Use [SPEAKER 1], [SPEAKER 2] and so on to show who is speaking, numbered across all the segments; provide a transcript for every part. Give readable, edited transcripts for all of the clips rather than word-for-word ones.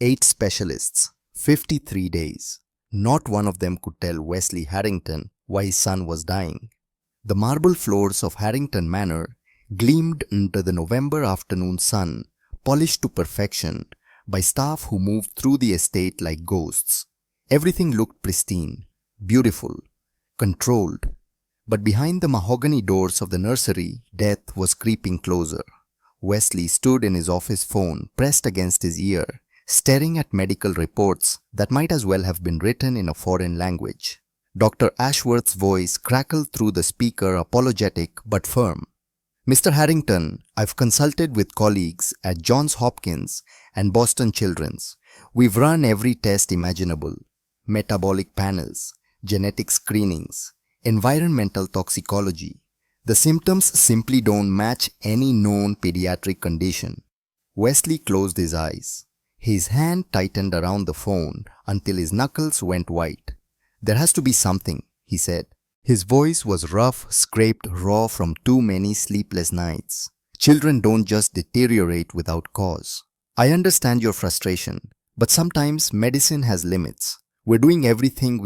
[SPEAKER 1] 8 specialists, 53 days. Not one of them could tell Wesley Harrington why his son was dying. The marble floors of Harrington Manor gleamed under the November afternoon sun, polished to perfection by staff who moved through the estate like ghosts. Everything looked pristine, beautiful, controlled. But behind the mahogany doors of the nursery, death was creeping closer. Wesley stood in his office phone pressed against his ear, staring at medical reports that might as well have been written in a foreign language. Dr. Ashworth's voice crackled through the speaker, apologetic but firm. Mr. Harrington, I've consulted with colleagues at Johns Hopkins and Boston Children's. We've run every test imaginable. Metabolic panels, genetic screenings, environmental toxicology. The symptoms simply don't match any known pediatric condition. Wesley closed his eyes. His hand tightened around the phone until his knuckles went white. There has to be something, he said. His voice was rough, scraped, raw from too many sleepless nights. Children don't just deteriorate without cause. I understand your frustration, but sometimes medicine has limits. We're doing everything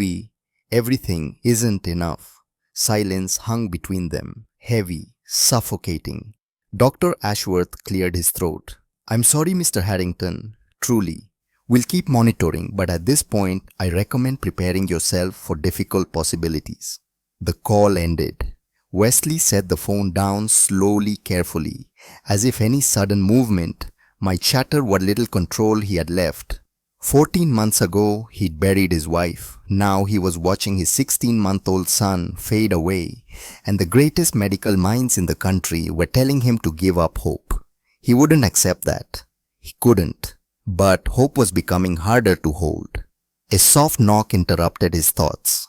[SPEAKER 1] isn't enough. Silence hung between them, heavy, suffocating. Dr. Ashworth cleared his throat. I'm sorry, Mr. Harrington. Truly. We'll keep monitoring, but at this point, I recommend preparing yourself for difficult possibilities. The call ended. Wesley set the phone down slowly, carefully, as if any sudden movement might shatter what little control he had left. 14 months ago, he'd buried his wife. Now he was watching his 16-month-old son fade away, and the greatest medical minds in the country were telling him to give up hope. He wouldn't accept that. He couldn't. But hope was becoming harder to hold. A soft knock interrupted his thoughts.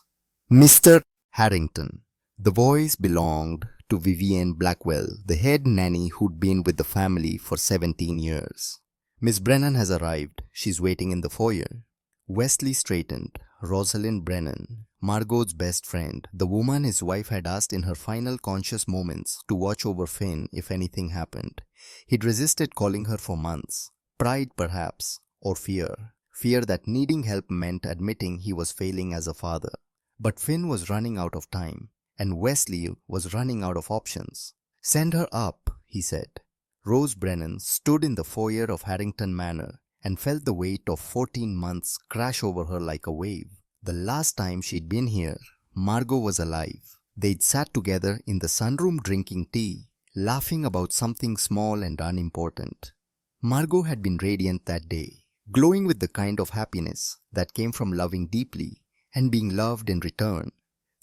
[SPEAKER 1] Mr. Harrington. The voice belonged to Vivienne Blackwell, the head nanny who'd been with the family for 17 years. Miss Brennan has arrived. She's waiting in the foyer. Wesley straightened. Rosalind Brennan, Margot's best friend, the woman his wife had asked in her final conscious moments to watch over Finn if anything happened. He'd resisted calling her for months. Pride perhaps, or fear. Fear that needing help meant admitting he was failing as a father. But Finn was running out of time, and Wesley was running out of options. Send her up, he said. Rose Brennan stood in the foyer of Harrington Manor and felt the weight of 14 months crash over her like a wave. The last time she'd been here, Margot was alive. They'd sat together in the sunroom drinking tea, laughing about something small and unimportant. Margot had been radiant that day, glowing with the kind of happiness that came from loving deeply and being loved in return.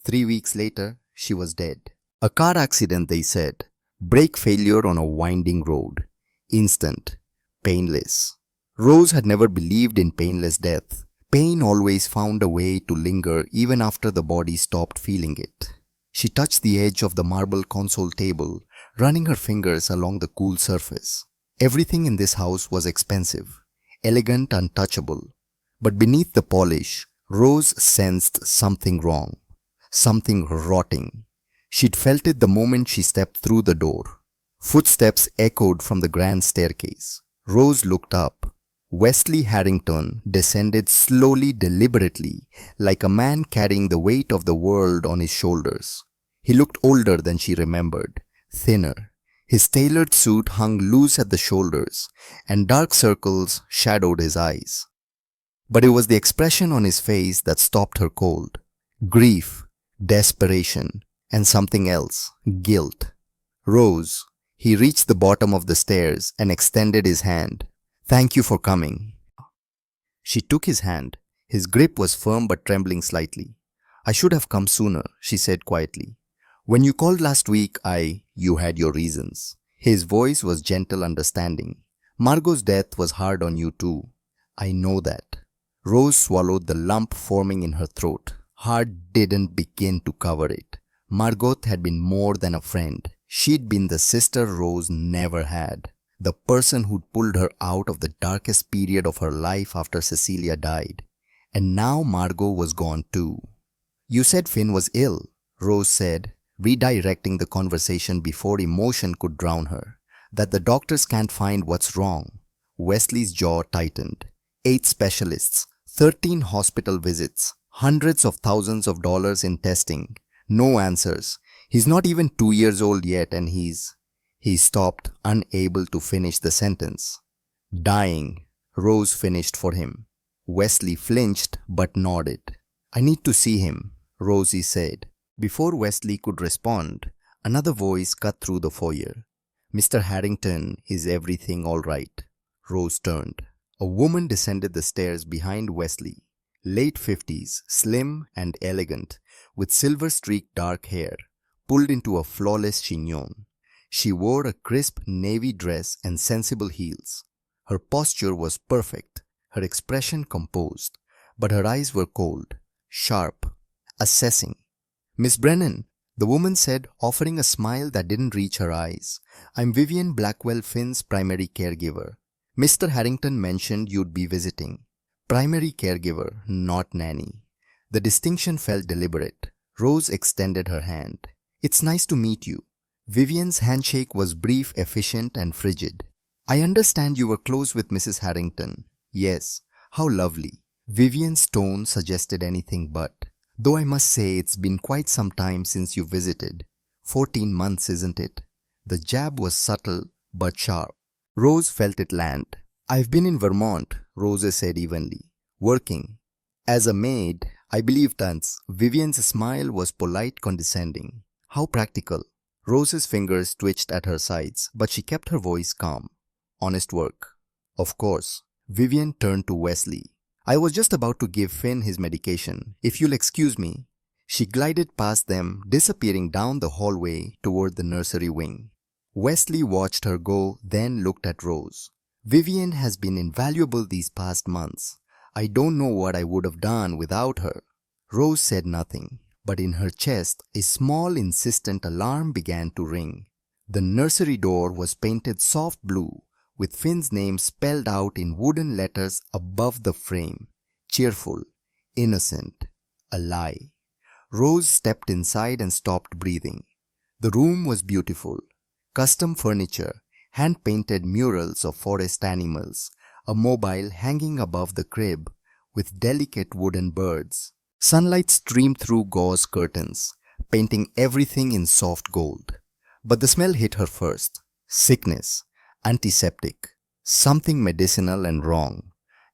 [SPEAKER 1] 3 weeks later, she was dead. A car accident, they said. Brake failure on a winding road. Instant. Painless. Rose had never believed in painless death. Pain always found a way to linger even after the body stopped feeling it. She touched the edge of the marble console table, running her fingers along the cool surface. Everything in this house was expensive, elegant, untouchable. But beneath the polish, Rose sensed something wrong, something rotting. She'd felt it the moment she stepped through the door. Footsteps echoed from the grand staircase. Rose looked up. Wesley Harrington descended slowly, deliberately, like a man carrying the weight of the world on his shoulders. He looked older than she remembered, thinner. His tailored suit hung loose at the shoulders, and dark circles shadowed his eyes. But it was the expression on his face that stopped her cold. Grief, desperation, and something else, guilt. Rose. He reached the bottom of the stairs and extended his hand. Thank you for coming. She took his hand. His grip was firm but trembling slightly. I should have come sooner, she said quietly. When you called last week, you had your reasons. His voice was gentle, understanding. Margot's death was hard on you too. I know that. Rose swallowed the lump forming in her throat. Heart didn't begin to cover it. Margot had been more than a friend. She'd been the sister Rose never had. The person who'd pulled her out of the darkest period of her life after Cecilia died. And now Margot was gone too. You said Finn was ill, Rose said, redirecting the conversation before emotion could drown her. That the doctors can't find what's wrong. Wesley's jaw tightened. 8 specialists, 13 hospital visits, hundreds of thousands of dollars in testing. No answers. He's not even 2 years old yet and He stopped, unable to finish the sentence. Dying, Rose finished for him. Wesley flinched but nodded. I need to see him, Rosie said. Before Wesley could respond, another voice cut through the foyer. Mr. Harrington, is everything all right? Rose turned. A woman descended the stairs behind Wesley, late 50s, slim and elegant, with silver-streaked dark hair, pulled into a flawless chignon. She wore a crisp navy dress and sensible heels. Her posture was perfect, her expression composed, but her eyes were cold, sharp, assessing. Miss Brennan, the woman said, offering a smile that didn't reach her eyes. I'm Vivian Blackwell Finn's primary caregiver. Mr. Harrington mentioned you'd be visiting. Primary caregiver, not nanny. The distinction felt deliberate. Rose extended her hand. It's nice to meet you. Vivian's handshake was brief, efficient, and frigid. I understand you were close with Mrs. Harrington. Yes, how lovely. Vivian's tone suggested anything but. Though I must say it's been quite some time since you visited. 14 months, isn't it? The jab was subtle but sharp. Rose felt it land. I've been in Vermont, Rose said evenly. Working. As a maid, I believe tons. Vivian's smile was polite, condescending. How practical. Rose's fingers twitched at her sides, but she kept her voice calm. Honest work. Of course. Vivian turned to Wesley. I was just about to give Finn his medication. If you'll excuse me. She glided past them, disappearing down the hallway toward the nursery wing. Wesley watched her go, then looked at Rose. Vivian has been invaluable these past months. I don't know what I would have done without her. Rose said nothing, but in her chest, a small, insistent alarm began to ring. The nursery door was painted soft blue, with Finn's name spelled out in wooden letters above the frame. Cheerful, innocent, a lie. Rose stepped inside and stopped breathing. The room was beautiful. Custom furniture, hand-painted murals of forest animals, a mobile hanging above the crib with delicate wooden birds. Sunlight streamed through gauze curtains, painting everything in soft gold. But the smell hit her first. Sickness, antiseptic, something medicinal and wrong.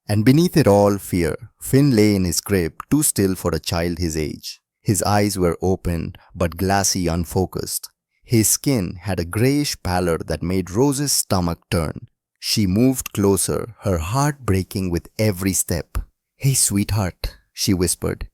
[SPEAKER 1] And beneath it all, fear. Finn lay in his crib, too still for a child his age. His eyes were open, but glassy, unfocused. His skin had a grayish pallor that made Rose's stomach turn. She moved closer, her heart breaking with every step. Hey, sweetheart, she whispered.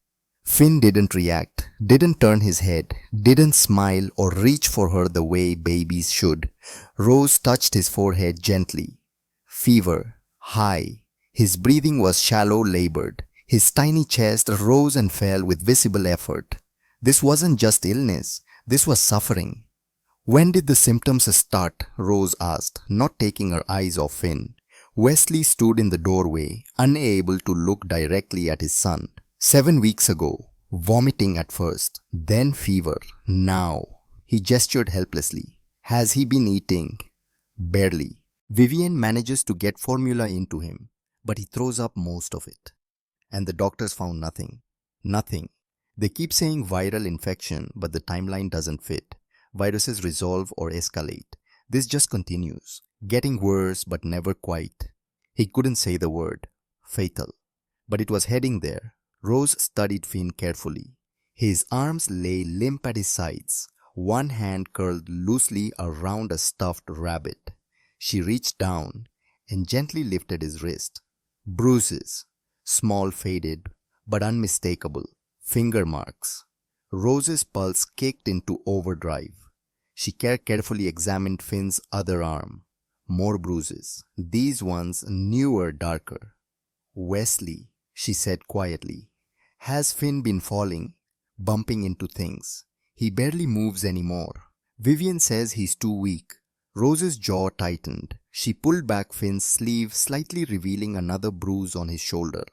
[SPEAKER 1] Finn didn't react, didn't turn his head, didn't smile or reach for her the way babies should. Rose touched his forehead gently. Fever, high. His breathing was shallow, labored. His tiny chest rose and fell with visible effort. This wasn't just illness, this was suffering. When did the symptoms start? Rose asked, not taking her eyes off Finn. Wesley stood in the doorway, unable to look directly at his son. 7 weeks ago, vomiting at first, then fever, now. He gestured helplessly. Has he been eating? Barely. Vivian manages to get formula into him, but he throws up most of it. And the doctors found nothing. Nothing. They keep saying viral infection, but the timeline doesn't fit. Viruses resolve or escalate. This just continues, getting worse but never quite. He couldn't say the word. Fatal. But it was heading there. Rose studied Finn carefully. His arms lay limp at his sides, one hand curled loosely around a stuffed rabbit. She reached down and gently lifted his wrist. Bruises, small, faded, but unmistakable. Finger marks. Rose's pulse kicked into overdrive. She carefully examined Finn's other arm. More bruises. These ones newer, darker. Wesley, she said quietly. Has Finn been falling, bumping into things? He barely moves anymore. Vivian says he's too weak. Rose's jaw tightened. She pulled back Finn's sleeve, slightly revealing another bruise on his shoulder.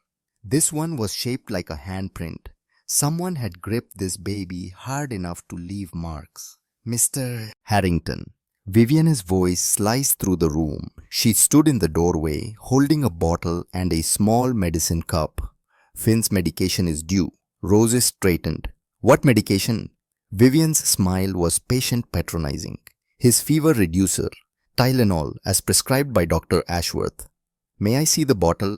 [SPEAKER 1] This one was shaped like a handprint. Someone had gripped this baby hard enough to leave marks. Mr. Harrington. Vivian's voice sliced through the room. She stood in the doorway, holding a bottle and a small medicine cup. Finn's medication is due. Rose straightened. What medication? Vivian's smile was patient patronizing. His fever reducer, Tylenol, as prescribed by Dr. Ashworth. May I see the bottle?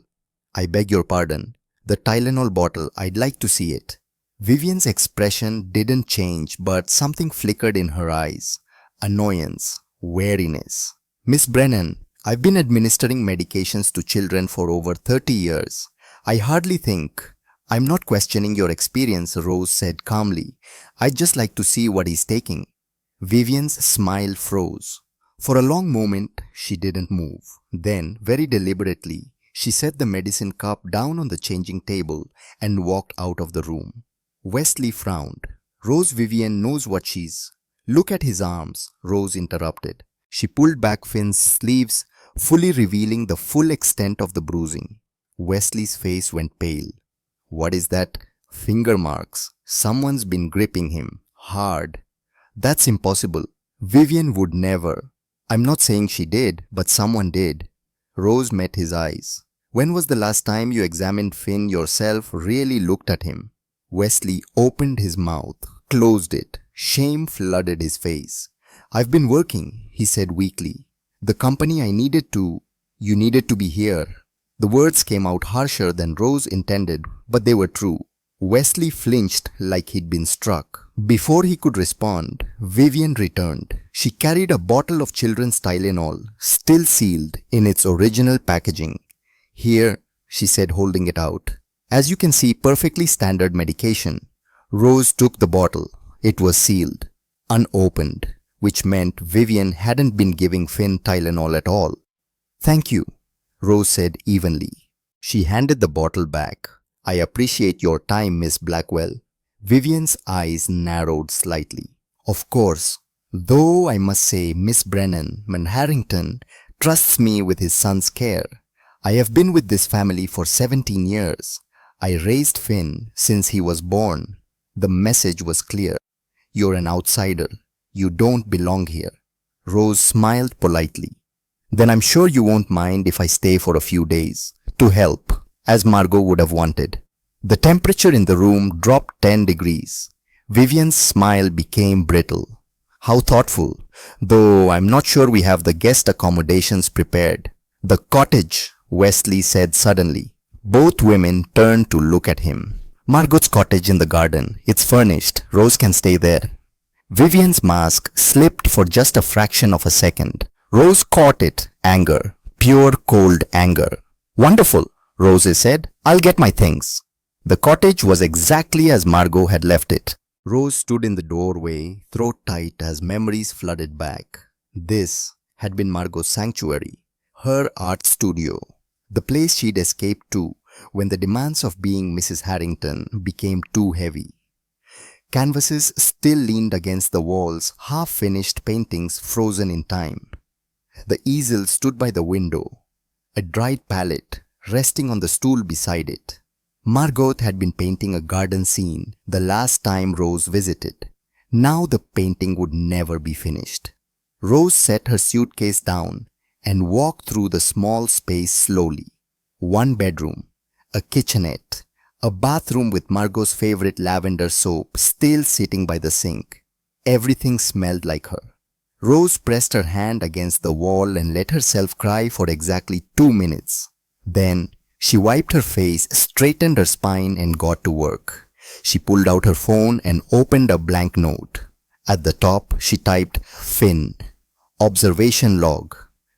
[SPEAKER 1] I beg your pardon. The Tylenol bottle, I'd like to see it. Vivian's expression didn't change, but something flickered in her eyes. Annoyance, wariness. Miss Brennan, I've been administering medications to children for over 30 years. I hardly think. I'm not questioning your experience, Rose said calmly. I'd just like to see what he's taking. Vivian's smile froze. For a long moment, she didn't move. Then, very deliberately, she set the medicine cup down on the changing table and walked out of the room. Wesley frowned. Rose, Vivian knows what she's... Look at his arms, Rose interrupted. She pulled back Finn's sleeves, fully revealing the full extent of the bruising. Wesley's face went pale. What is that? Finger marks. Someone's been gripping him. Hard. That's impossible. Vivian would never. I'm not saying she did, but someone did. Rose met his eyes. When was the last time you examined Finn yourself, really looked at him? Wesley opened his mouth, closed it. Shame flooded his face. I've been working, he said weakly. The company you needed to be here. The words came out harsher than Rose intended, but they were true. Wesley flinched like he'd been struck. Before he could respond, Vivian returned. She carried a bottle of children's Tylenol, still sealed in its original packaging. Here, she said, holding it out. As you can see, perfectly standard medication. Rose took the bottle. It was sealed, unopened, which meant Vivian hadn't been giving Finn Tylenol at all. Thank you, Rose said evenly. She handed the bottle back. I appreciate your time, Miss Blackwell. Vivian's eyes narrowed slightly. Of course, though I must say Miss Brennan Harrington trusts me with his son's care. I have been with this family for 17 years. I raised Finn since he was born. The message was clear. You're an outsider. You don't belong here. Rose smiled politely. Then I'm sure you won't mind if I stay for a few days. To help, as Margot would have wanted. The temperature in the room dropped 10 degrees. Vivian's smile became brittle. How thoughtful, though I'm not sure we have the guest accommodations prepared. The cottage, Wesley said suddenly. Both women turned to look at him. Margot's cottage in the garden. It's furnished. Rose can stay there. Vivian's mask slipped for just a fraction of a second. Rose caught it. Anger. Pure cold anger. Wonderful, Rose said. I'll get my things. The cottage was exactly as Margot had left it. Rose stood in the doorway, throat tight as memories flooded back. This had been Margot's sanctuary, her art studio, the place she'd escaped to when the demands of being Mrs. Harrington became too heavy. Canvases still leaned against the walls, half-finished paintings frozen in time. The easel stood by the window, a dried palette resting on the stool beside it. Margot had been painting a garden scene the last time Rose visited. Now the painting would never be finished. Rose set her suitcase down and walked through the small space slowly. One bedroom, a kitchenette, a bathroom with Margot's favorite lavender soap still sitting by the sink. Everything smelled like her. Rose pressed her hand against the wall and let herself cry for exactly 2 minutes. Then she wiped her face, straightened her spine and got to work. She pulled out her phone and opened a blank note. At the top, she typed Finn. Observation log.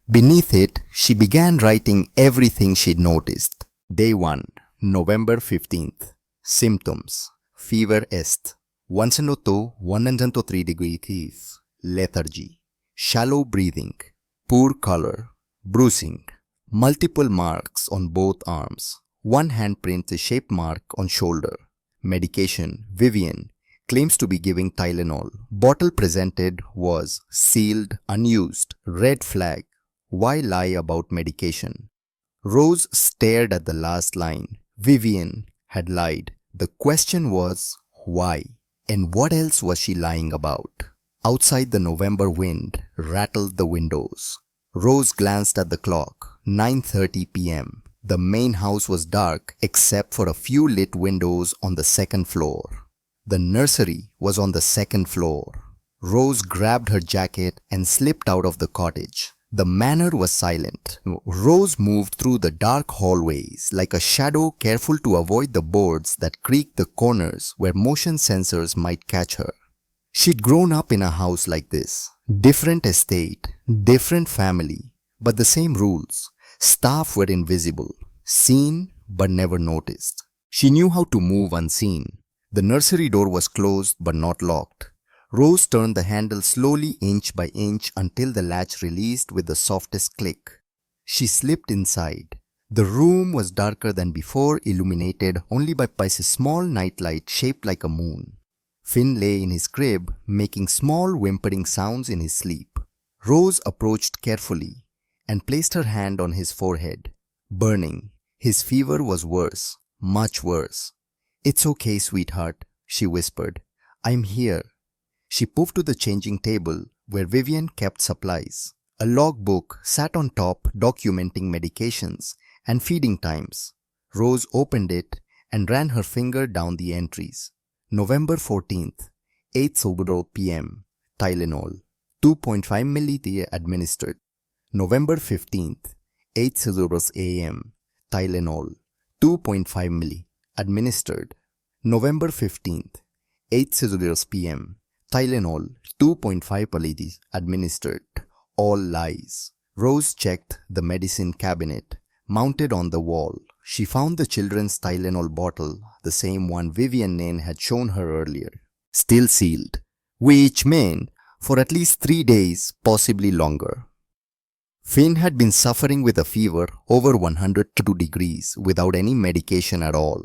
[SPEAKER 1] Beneath it, she began writing everything she'd noticed. Day 1, November 15th. Symptoms. Fever est. 102, 103 degrees. Lethargy. Shallow breathing. Poor color. Bruising. Multiple marks on both arms. One handprint, a shape mark on shoulder. Medication. Vivian. Claims to be giving Tylenol. Bottle presented was sealed, unused. Red flag. Why lie about medication? Rose stared at the last line. Vivian had lied. The question was, why? And what else was she lying about? Outside, the November wind rattled the windows. Rose glanced at the clock. 9:30 p.m. The main house was dark except for a few lit windows on the second floor. The nursery was on the second floor. Rose grabbed her jacket and slipped out of the cottage. The manor was silent. Rose moved through the dark hallways like a shadow, careful to avoid the boards that creaked the corners where motion sensors might catch her. She'd grown up in a house like this. Different estate, different family, but the same rules. Staff were invisible, seen but never noticed. She knew how to move unseen. The nursery door was closed but not locked. Rose turned the handle slowly, inch by inch, until the latch released with the softest click. She slipped inside. The room was darker than before, illuminated only by a small nightlight shaped like a moon. Finn lay in his crib, making small whimpering sounds in his sleep. Rose approached carefully and placed her hand on his forehead. Burning. His fever was worse, much worse. "It's okay, sweetheart," she whispered. "I'm here." She moved to the changing table where Vivian kept supplies. A logbook sat on top documenting medications and feeding times. Rose opened it and ran her finger down the entries. November 14th, 8:00 p.m. Tylenol, 2.5 ml administered. November 15th, 8:00 a.m. Tylenol, 2.5 ml administered. November 15th, 8:00 p.m. Tylenol, 2.5 ml administered. All lies. Rose checked the medicine cabinet, mounted on the wall. She found the children's Tylenol bottle, the same one Vivian Nanny had shown her earlier, still sealed, which meant for at least 3 days, possibly longer. Finn had been suffering with a fever over 102 degrees without any medication at all.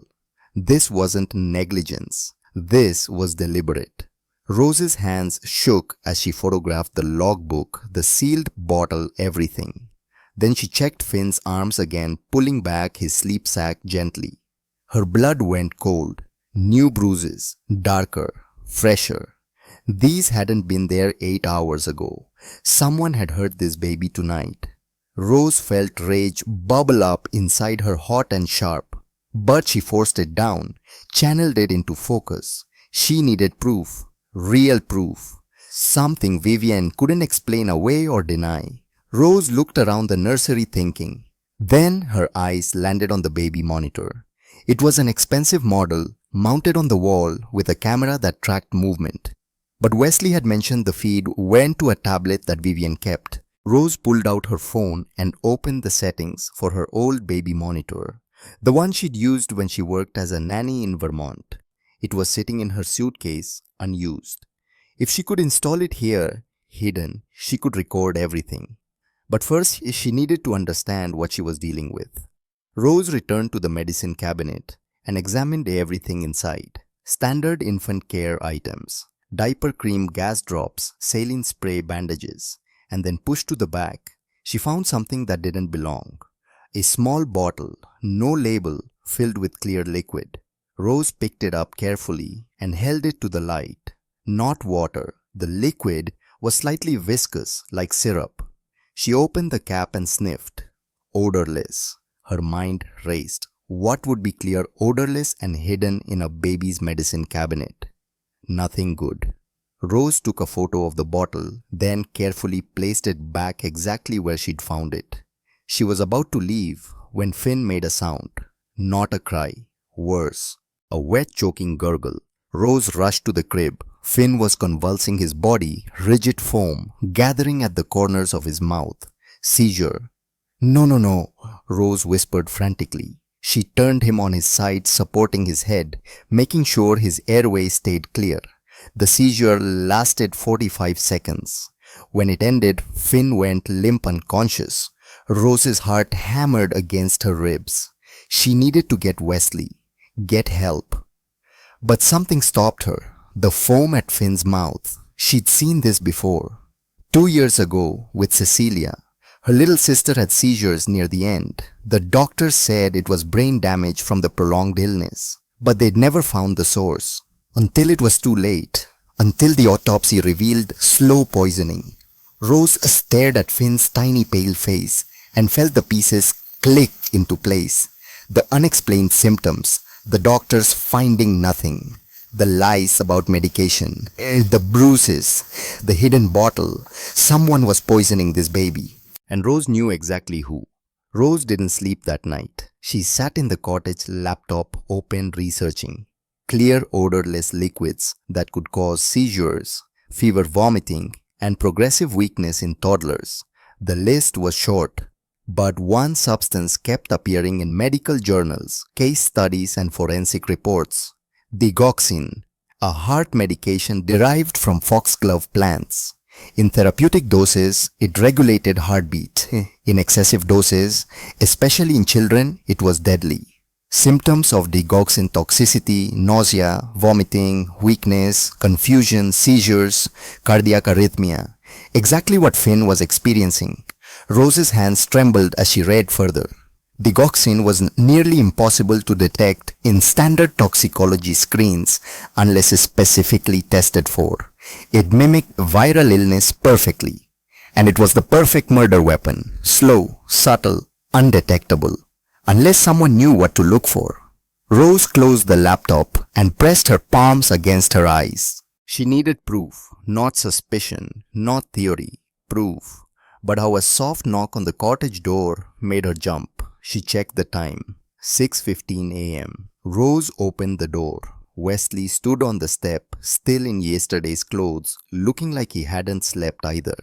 [SPEAKER 1] This wasn't negligence. This was deliberate. Rose's hands shook as she photographed the logbook, the sealed bottle, everything. Then she checked Finn's arms again, pulling back his sleep sack gently. Her blood went cold. New bruises, darker, fresher. These hadn't been there 8 hours ago. Someone had hurt this baby tonight. Rose felt rage bubble up inside her, hot and sharp. But she forced it down, channeled it into focus. She needed proof. Real proof. Something Vivian couldn't explain away or deny. Rose looked around the nursery thinking. Then her eyes landed on the baby monitor. It was an expensive model mounted on the wall with a camera that tracked movement. But Wesley had mentioned the feed went to a tablet that Vivian kept. Rose pulled out her phone and opened the settings for her old baby monitor, the one she'd used when she worked as a nanny in Vermont. It was sitting in her suitcase, unused. If she could install it here, hidden, she could record everything. But first, she needed to understand what she was dealing with. Rose returned to the medicine cabinet and examined everything inside. Standard infant care items, diaper cream, gas drops, saline spray, bandages, and then pushed to the back. She found something that didn't belong. A small bottle, no label, filled with clear liquid. Rose picked it up carefully and held it to the light. Not water. The liquid was slightly viscous, like syrup. She opened the cap and sniffed. Odorless. Her mind raced. What would be clear, odorless, and hidden in a baby's medicine cabinet? Nothing good. Rose took a photo of the bottle, then carefully placed it back exactly where she'd found it. She was about to leave when Finn made a sound. Not a cry. Worse. A wet, choking gurgle. Rose rushed to the crib. Finn was convulsing his body, rigid foam gathering at the corners of his mouth. Seizure. "No, no, no," Rose whispered frantically. She turned him on his side, supporting his head, making sure his airway stayed clear. The seizure lasted 45 seconds. When it ended, Finn went limp, unconscious. Rose's heart hammered against her ribs. She needed to get Wesley. Get help. But something stopped her. The foam at Finn's mouth. She'd seen this before. 2 years ago with Cecilia. Her little sister had seizures near the end. The doctor said it was brain damage from the prolonged illness. But they'd never found the source. Until it was too late. until the autopsy revealed slow poisoning. Rose stared at Finn's tiny pale face and felt the pieces click into place. The unexplained symptoms, the doctors finding nothing, the lies about medication, the bruises, the hidden bottle. Someone was poisoning this baby. And Rose knew exactly who. Rose didn't sleep that night. She sat in the cottage, laptop open, researching. Clear, odorless liquids that could cause seizures, fever, vomiting, and progressive weakness in toddlers. The list was short, but one substance kept appearing in medical journals, case studies, and forensic reports. Digoxin, a heart medication derived from foxglove plants. In therapeutic doses, it regulated heartbeat. In excessive doses, especially in children, it was deadly. Symptoms of digoxin toxicity: nausea, vomiting, weakness, confusion, seizures, cardiac arrhythmia. Exactly what Finn was experiencing. Rose's hands trembled as she read further. Digoxin was nearly impossible to detect in standard toxicology screens unless specifically tested for. It mimicked viral illness perfectly. And it was the perfect murder weapon. Slow, subtle, undetectable. Unless someone knew what to look for. Rose closed the laptop and pressed her palms against her eyes. She needed proof, not suspicion, not theory. Proof. But how a soft knock on the cottage door made her jump. She checked the time. 6:15 a.m. Rose opened the door. Wesley stood on the step, still in yesterday's clothes, looking like he hadn't slept either.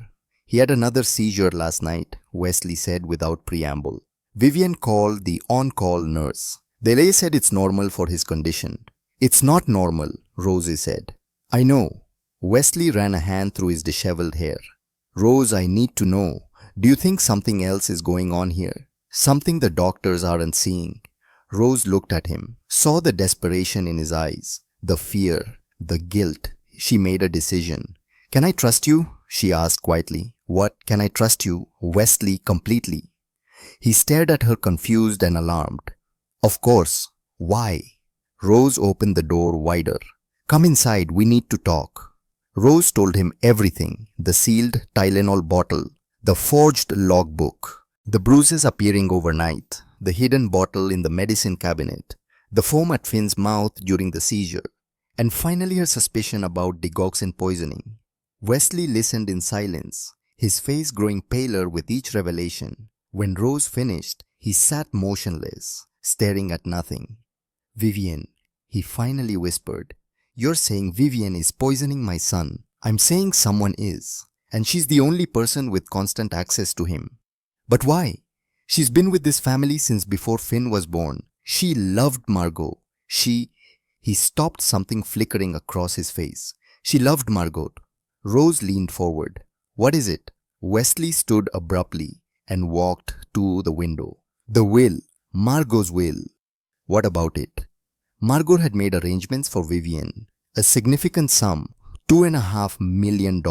[SPEAKER 1] He had another seizure last night, Wesley said without preamble. Vivian called the on-call nurse. They said it's normal for his condition. It's not normal, Rosie said. I know. Wesley ran a hand through his disheveled hair. Rose, I need to know. Do you think something else is going on here? Something the doctors aren't seeing? Rose looked at him, saw the desperation in his eyes, the fear, the guilt. She made a decision. Can I trust you? She asked quietly. What? Can I trust you? Wesley, completely. He stared at her confused and alarmed. Of course. Why? Rose opened the door wider. Come inside, we need to talk. Rose told him everything, the sealed Tylenol bottle, the forged logbook, the bruises appearing overnight, the hidden bottle in the medicine cabinet, the foam at Finn's mouth during the seizure, and finally her suspicion about digoxin poisoning. Wesley listened in silence, his face growing paler with each revelation. When Rose finished, he sat motionless, staring at nothing. Vivian, he finally whispered. You're saying Vivian is poisoning my son. I'm saying someone is. And she's the only person with constant access to him. But why? She's been with this family since before Finn was born. She loved Margot. He stopped, something flickering across his face. She loved Margot. Rose leaned forward. What is it? Wesley stood abruptly and walked to the window. The will. Margot's will. What about it? Margot had made arrangements for Vivian. A significant sum, $2.5 million.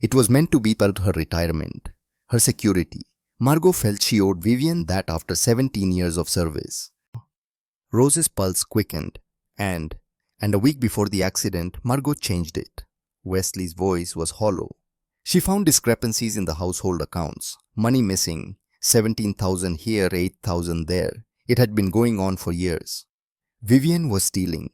[SPEAKER 1] It was meant to be part of her retirement, her security. Margot felt she owed Vivian that after 17 years of service. Rose's pulse quickened, and a week before the accident, Margot changed it. Wesley's voice was hollow. She found discrepancies in the household accounts. Money missing, 17,000 here, 8,000 there. It had been going on for years. Vivian was stealing.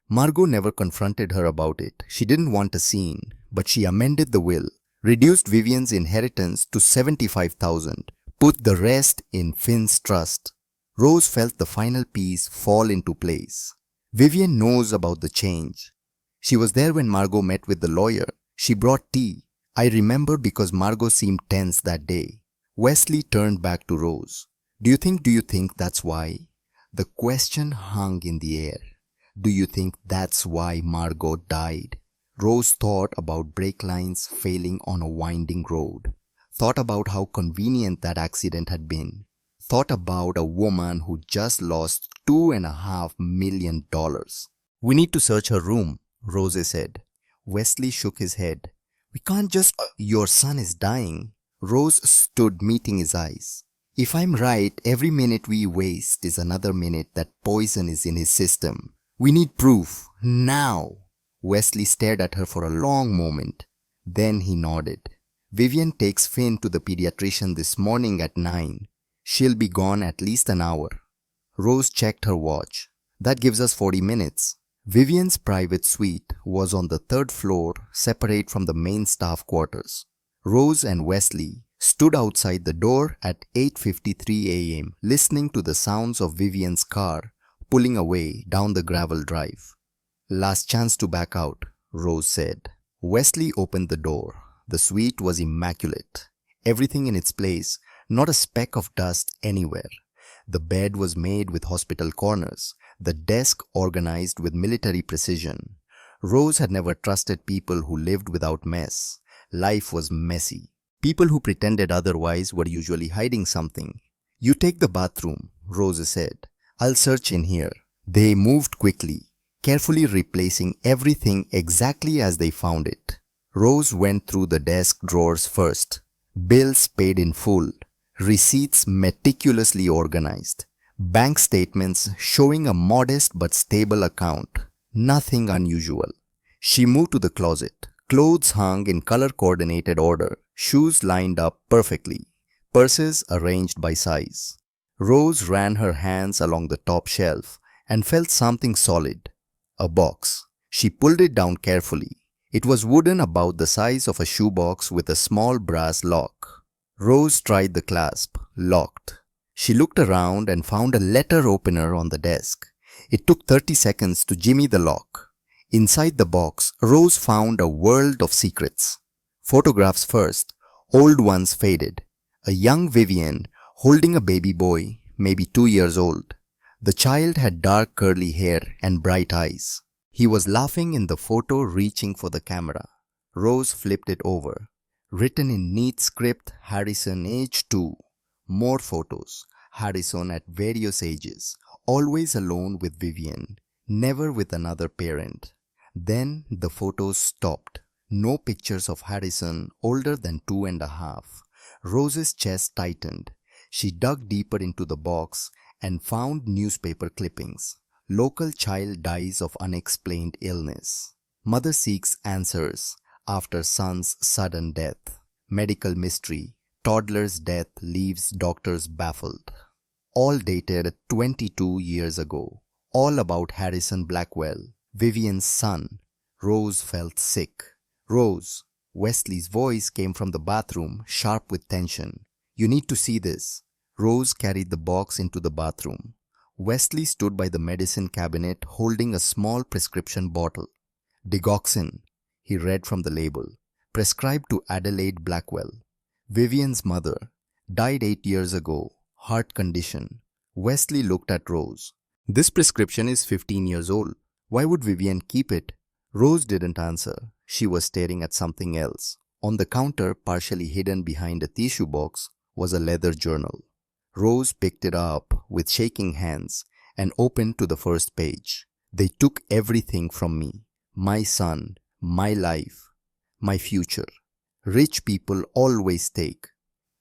[SPEAKER 1] Margot never confronted her about it. She didn't want a scene, but she amended the will, reduced Vivian's inheritance to 75,000, put the rest in Finn's trust. Rose felt the final piece fall into place. Vivian knows about the change. She was there when Margot met with the lawyer. She brought tea. I remember because Margot seemed tense that day. Wesley turned back to Rose. Do you think that's why? The question hung in the air. Do you think that's why Margot died? Rose thought about brake lines failing on a winding road. Thought about how convenient that accident had been. Thought about a woman who just lost $2.5 million. We need to search her room, Rose said. Wesley shook his head. We can't just... Your son is dying. Rose stood, meeting his eyes. If I'm right, every minute we waste is another minute that poison is in his system. We need proof. Now. Wesley stared at her for a long moment. Then he nodded. Vivian takes Finn to the pediatrician this morning at 9. She'll be gone at least an hour. Rose checked her watch. That gives us 40 minutes. Vivian's private suite was on the third floor, separate from the main staff quarters. Rose and Wesley stood outside the door at 8:53 a.m. listening to the sounds of Vivian's car pulling away down the gravel drive. "Last chance to back out," Rose said. Wesley opened the door. The suite was immaculate. Everything in its place, not a speck of dust anywhere. The bed was made with hospital corners, the desk organized with military precision. Rose had never trusted people who lived without mess. Life was messy. People who pretended otherwise were usually hiding something. "You take the bathroom," Rose said. "I'll search in here." They moved quickly, carefully replacing everything exactly as they found it. Rose went through the desk drawers first. Bills paid in full. Receipts meticulously organized. Bank statements showing a modest but stable account. Nothing unusual. She moved to the closet. Clothes hung in color-coordinated order. Shoes lined up perfectly. Purses arranged by size. Rose ran her hands along the top shelf and felt something solid. A box. She pulled it down carefully. It was wooden, about the size of a shoebox with a small brass lock. Rose tried the clasp. Locked. She looked around and found a letter opener on the desk. It took 30 seconds to jimmy the lock. Inside the box, Rose found a world of secrets. Photographs first, old ones faded. A young Vivian holding a baby boy, maybe 2 years old. The child had dark curly hair and bright eyes. He was laughing in the photo, reaching for the camera. Rose flipped it over. Written in neat script, Harrison age 2. More photos. Harrison at various ages. Always alone with Vivian. Never with another parent. Then the photos stopped. No pictures of Harrison older than 2.5. Rose's chest tightened. She dug deeper into the box and found newspaper clippings. Local child dies of unexplained illness. Mother seeks answers after son's sudden death. Medical mystery. Toddler's death leaves doctors baffled. All dated 22 years ago. All about Harrison Blackwell, Vivian's son. Rose felt sick. "Rose," Wesley's voice came from the bathroom, sharp with tension. "You need to see this." Rose carried the box into the bathroom. Wesley stood by the medicine cabinet holding a small prescription bottle. "Digoxin," he read from the label. "Prescribed to Adelaide Blackwell. Vivian's mother. Died 8 years ago. Heart condition." Wesley looked at Rose. "This prescription is 15 years old. Why would Vivian keep it?" Rose didn't answer. She was staring at something else. On the counter, partially hidden behind a tissue box, was a leather journal. Rose picked it up with shaking hands and opened to the first page. "They took everything from me. My son, my life, my future. Rich people always take.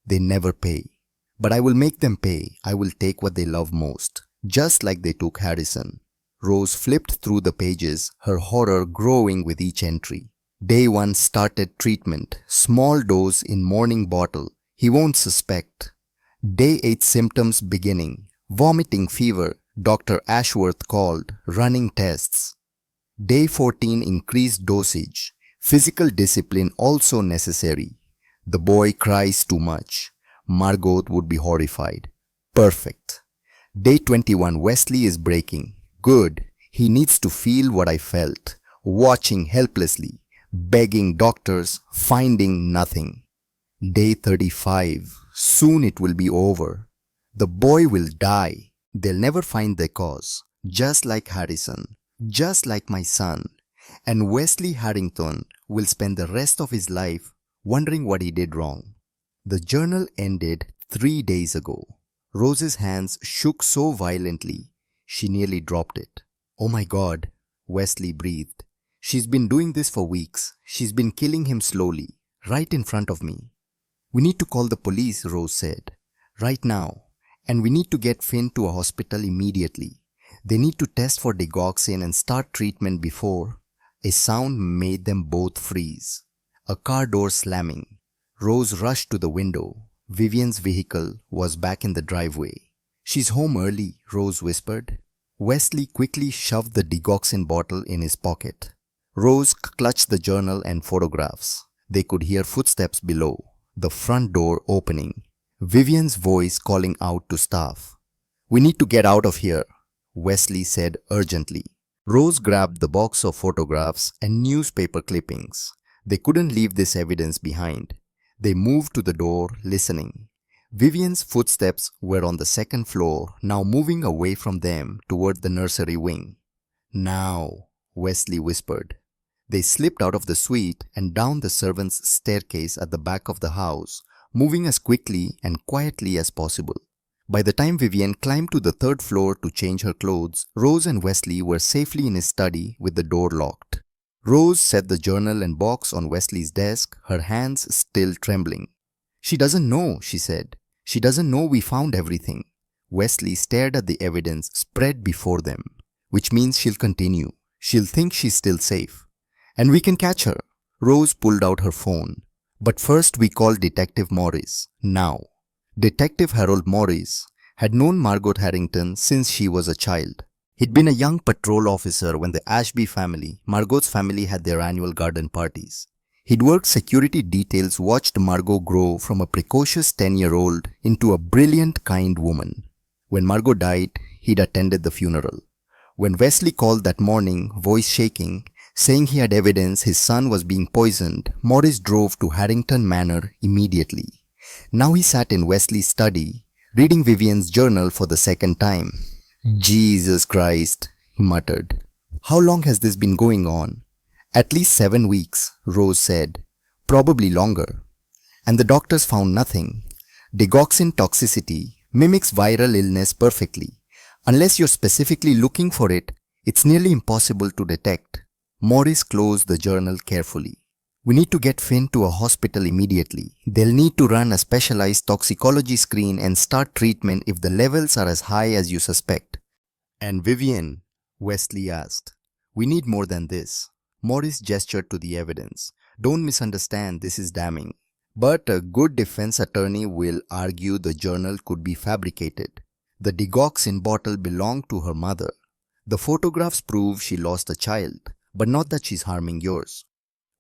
[SPEAKER 1] They never pay. But I will make them pay. I will take what they love most. Just like they took Harrison." Rose flipped through the pages, her horror growing with each entry. Day 1 started treatment. Small dose in morning bottle. He won't suspect. Day 8 symptoms beginning. Vomiting, fever. Dr. Ashworth called. Running tests. Day 14 increased dosage. Physical discipline also necessary. The boy cries too much. Margot would be horrified. Perfect. Day 21 Wesley is breaking. Good. He needs to feel what I felt. Watching helplessly. Begging doctors. Finding nothing. Day 35. Soon it will be over. The boy will die. They'll never find the cause. Just like Harrison. Just like my son. And Wesley Harrington will spend the rest of his life wondering what he did wrong. The journal ended 3 days ago. Rose's hands shook so violently, she nearly dropped it. "Oh my God," Wesley breathed. "She's been doing this for weeks. She's been killing him slowly, right in front of me." "We need to call the police," Rose said. "Right now. And we need to get Finn to a hospital immediately. They need to test for digoxin and start treatment before." A sound made them both freeze. A car door slamming. Rose rushed to the window. Vivian's vehicle was back in the driveway. "She's home early," Rose whispered. Wesley quickly shoved the digoxin bottle in his pocket. Rose clutched the journal and photographs. They could hear footsteps below, the front door opening. Vivian's voice calling out to staff. "We need to get out of here," Wesley said urgently. Rose grabbed the box of photographs and newspaper clippings. They couldn't leave this evidence behind. They moved to the door, listening. Vivian's footsteps were on the second floor, now moving away from them toward the nursery wing. "Now," Wesley whispered. They slipped out of the suite and down the servants' staircase at the back of the house, moving as quickly and quietly as possible. By the time Vivian climbed to the third floor to change her clothes, Rose and Wesley were safely in his study with the door locked. Rose set the journal and box on Wesley's desk, her hands still trembling. "She doesn't know," she said. "She doesn't know we found everything." Wesley stared at the evidence spread before them. "Which means she'll continue. She'll think she's still safe. And we can catch her." Rose pulled out her phone. "But first we call Detective Morris. Now." Detective Harold Morris had known Margot Harrington since she was a child. He'd been a young patrol officer when the Ashby family, Margot's family, had their annual garden parties. He'd worked security details, watched Margot grow from a precocious 10-year-old into a brilliant, kind woman. When Margot died, he'd attended the funeral. When Wesley called that morning, voice shaking, saying he had evidence his son was being poisoned, Morris drove to Harrington Manor immediately. Now he sat in Wesley's study, reading Vivian's journal for the second time. "Jesus Christ," he muttered. "How long has this been going on?" "At least 7 weeks, Rose said. "Probably longer." "And the doctors found nothing." "Digoxin toxicity mimics viral illness perfectly. Unless you're specifically looking for it, it's nearly impossible to detect." Morris closed the journal carefully. "We need to get Finn to a hospital immediately. They'll need to run a specialized toxicology screen and start treatment if the levels are as high as you suspect." "And Vivian?" Wesley asked. "We need more than this." Morris gestured to the evidence. "Don't misunderstand, this is damning. But a good defense attorney will argue the journal could be fabricated. The digoxin bottle belonged to her mother. The photographs prove she lost a child, but not that she's harming yours."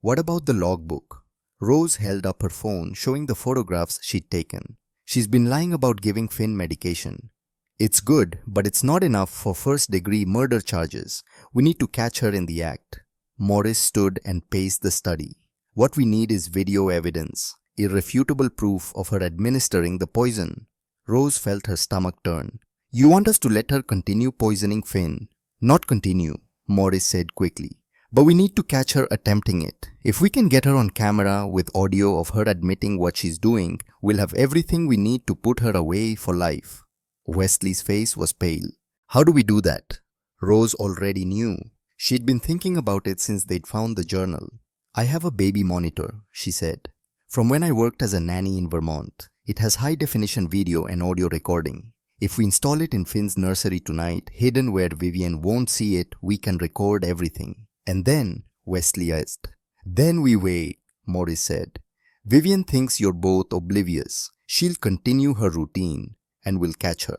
[SPEAKER 1] "What about the logbook?" Rose held up her phone, showing the photographs she'd taken. "She's been lying about giving Finn medication." "It's good, but it's not enough for first-degree murder charges. We need to catch her in the act." Morris stood and paced the study. "What we need is video evidence, irrefutable proof of her administering the poison." Rose felt her stomach turn. "You want us to let her continue poisoning Finn?" "Not continue," Morris said quickly. "But we need to catch her attempting it. If we can get her on camera with audio of her admitting what she's doing, we'll have everything we need to put her away for life." Wesley's face was pale. "How do we do that?" Rose already knew. She'd been thinking about it since they'd found the journal. "I have a baby monitor," she said. "From when I worked as a nanny in Vermont. It has high-definition video and audio recording. If we install it in Finn's nursery tonight, hidden where Vivian won't see it, we can record everything." "And then?" Wesley asked. "Then we wait," Morris said. "Vivian thinks you're both oblivious. She'll continue her routine, and we'll catch her."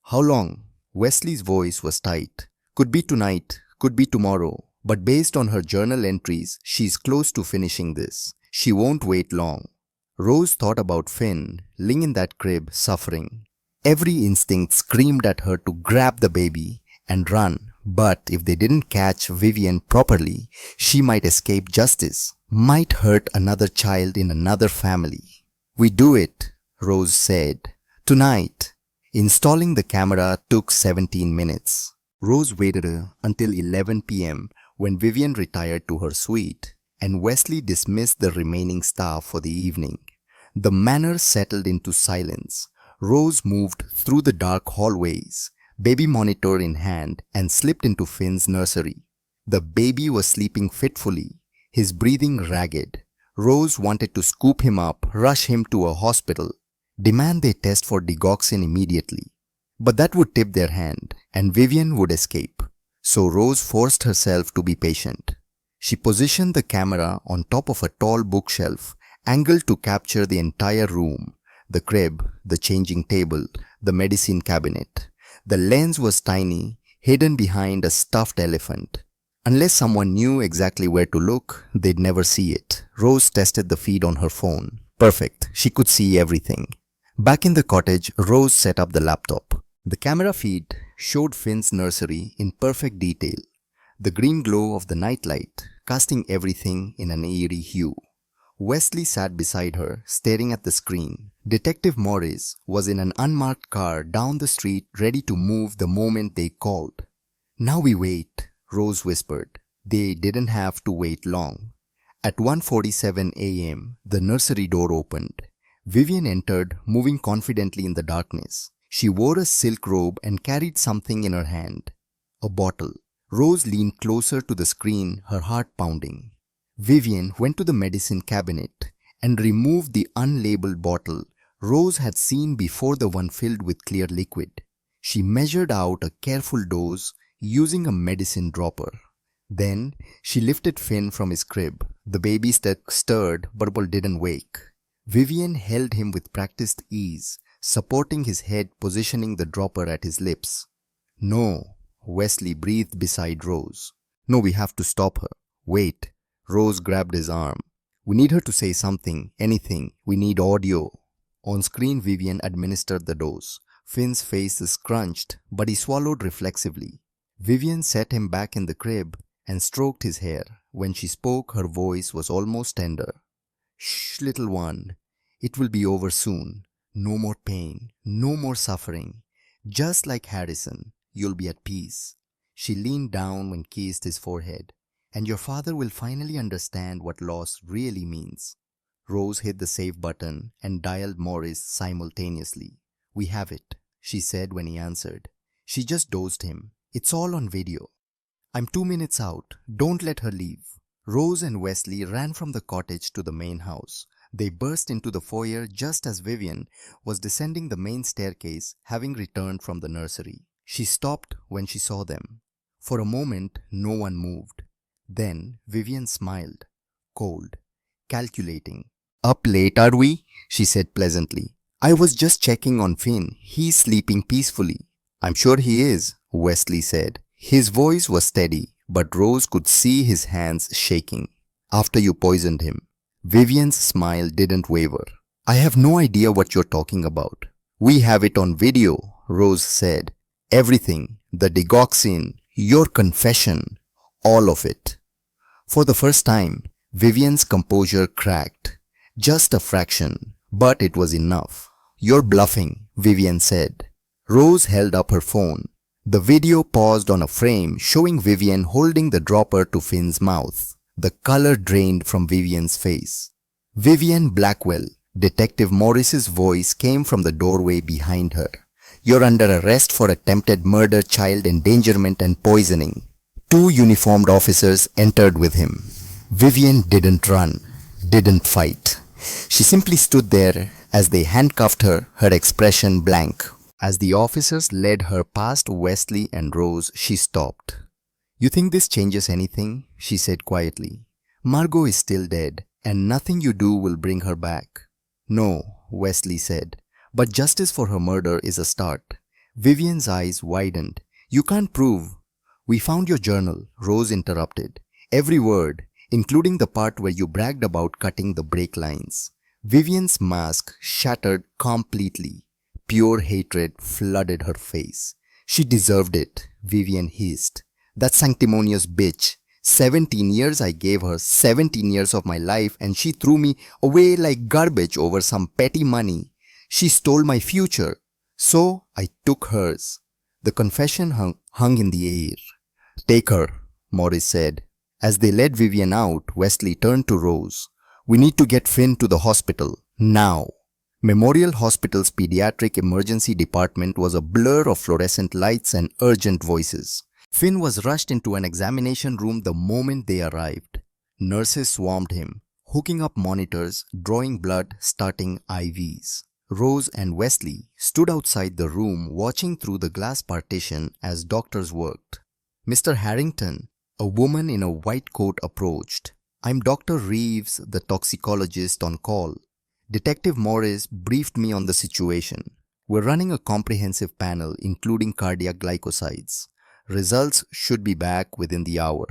[SPEAKER 1] "How long?" Wesley's voice was tight. "Could be tonight, could be tomorrow. But based on her journal entries, she's close to finishing this. She won't wait long." Rose thought about Finn, lying in that crib, suffering. Every instinct screamed at her to grab the baby and run. But if they didn't catch Vivian properly, she might escape justice, might hurt another child in another family. "We do it," Rose said. "Tonight." Installing the camera took 17 minutes. Rose waited until 11 p.m. when Vivian retired to her suite, and Wesley dismissed the remaining staff for the evening. The manor settled into silence. Rose moved through the dark hallways, baby monitor in hand, and slipped into Finn's nursery. The baby was sleeping fitfully, his breathing ragged. Rose wanted to scoop him up, rush him to a hospital, demand they test for digoxin immediately. But that would tip their hand, and Vivian would escape. So Rose forced herself to be patient. She positioned the camera on top of a tall bookshelf, angled to capture the entire room, the crib, the changing table, the medicine cabinet. The lens was tiny, hidden behind a stuffed elephant. Unless someone knew exactly where to look, they'd never see it. Rose tested the feed on her phone. Perfect. She could see everything. Back in the cottage, Rose set up the laptop. The camera feed showed Finn's nursery in perfect detail. The green glow of the nightlight casting everything in an eerie hue. Wesley sat beside her, staring at the screen. Detective Morris was in an unmarked car down the street, ready to move the moment they called. "Now we wait," Rose whispered. They didn't have to wait long. At 1:47 a.m., the nursery door opened. Vivian entered, moving confidently in the darkness. She wore a silk robe and carried something in her hand. A bottle. Rose leaned closer to the screen, her heart pounding. Vivian went to the medicine cabinet and removed the unlabeled bottle Rose had seen before, the one filled with clear liquid. She measured out a careful dose using a medicine dropper. Then she lifted Finn from his crib. The baby stirred but didn't wake. Vivian held him with practiced ease, supporting his head, positioning the dropper at his lips. "No," Wesley breathed beside Rose. "No, we have to stop her." "Wait." Rose grabbed his arm. "We need her to say something, anything. We need audio." On screen, Vivian administered the dose. Finn's face scrunched, but he swallowed reflexively. Vivian set him back in the crib and stroked his hair. When she spoke, her voice was almost tender. "Shh, little one. It will be over soon. No more pain, no more suffering. Just like Harrison, you'll be at peace." She leaned down and kissed his forehead. "And your father will finally understand what loss really means." Rose hit the save button and dialed Morris simultaneously. "We have it," she said when he answered. She just dosed him. "It's all on video. I'm 2 minutes out. Don't let her leave." Rose and Wesley ran from the cottage to the main house. They burst into the foyer just as Vivian was descending the main staircase, having returned from the nursery. She stopped when she saw them. For a moment, no one moved. Then Vivian smiled, cold, calculating. "Up late, are we?" she said pleasantly. "I was just checking on Finn. He's sleeping peacefully." "I'm sure he is," Wesley said. His voice was steady, but Rose could see his hands shaking. "After you poisoned him." Vivian's smile didn't waver. "I have no idea what you're talking about." "We have it on video," Rose said. "Everything. The digoxin, your confession, all of it." For the first time, Vivian's composure cracked. Just a fraction, but it was enough. "You're bluffing," Vivian said. Rose held up her phone. The video paused on a frame showing Vivian holding the dropper to Finn's mouth. The color drained from Vivian's face. "Vivian Blackwell," Detective Morris's voice came from the doorway behind her. "You're under arrest for attempted murder, child endangerment, and poisoning." 2 uniformed officers entered with him. Vivian didn't run, didn't fight. She simply stood there as they handcuffed her, her expression blank. As the officers led her past Wesley and Rose, she stopped. "You think this changes anything?" she said quietly. "Margot is still dead, and nothing you do will bring her back." "No," Wesley said, "but justice for her murder is a start." Vivian's eyes widened. "You can't prove." "We found your journal," Rose interrupted. "Every word, including the part where you bragged about cutting the brake lines." Vivian's mask shattered completely. Pure hatred flooded her face. "She deserved it," Vivian hissed. "That sanctimonious bitch. 17 years I gave her, 17 years of my life, and she threw me away like garbage over some petty money. She stole my future, so I took hers." The confession hung in the air. "Take her," Morris said. As they led Vivian out, Wesley turned to Rose. "We need to get Finn to the hospital, now." Memorial Hospital's pediatric emergency department was a blur of fluorescent lights and urgent voices. Finn was rushed into an examination room the moment they arrived. Nurses swarmed him, hooking up monitors, drawing blood, starting IVs. Rose and Wesley stood outside the room watching through the glass partition as doctors worked. "Mr. Harrington," A woman in a white coat approached. "I'm Dr. Reeves, the toxicologist on call. Detective Morris briefed me on the situation. We're running a comprehensive panel including cardiac glycosides. Results should be back within the hour."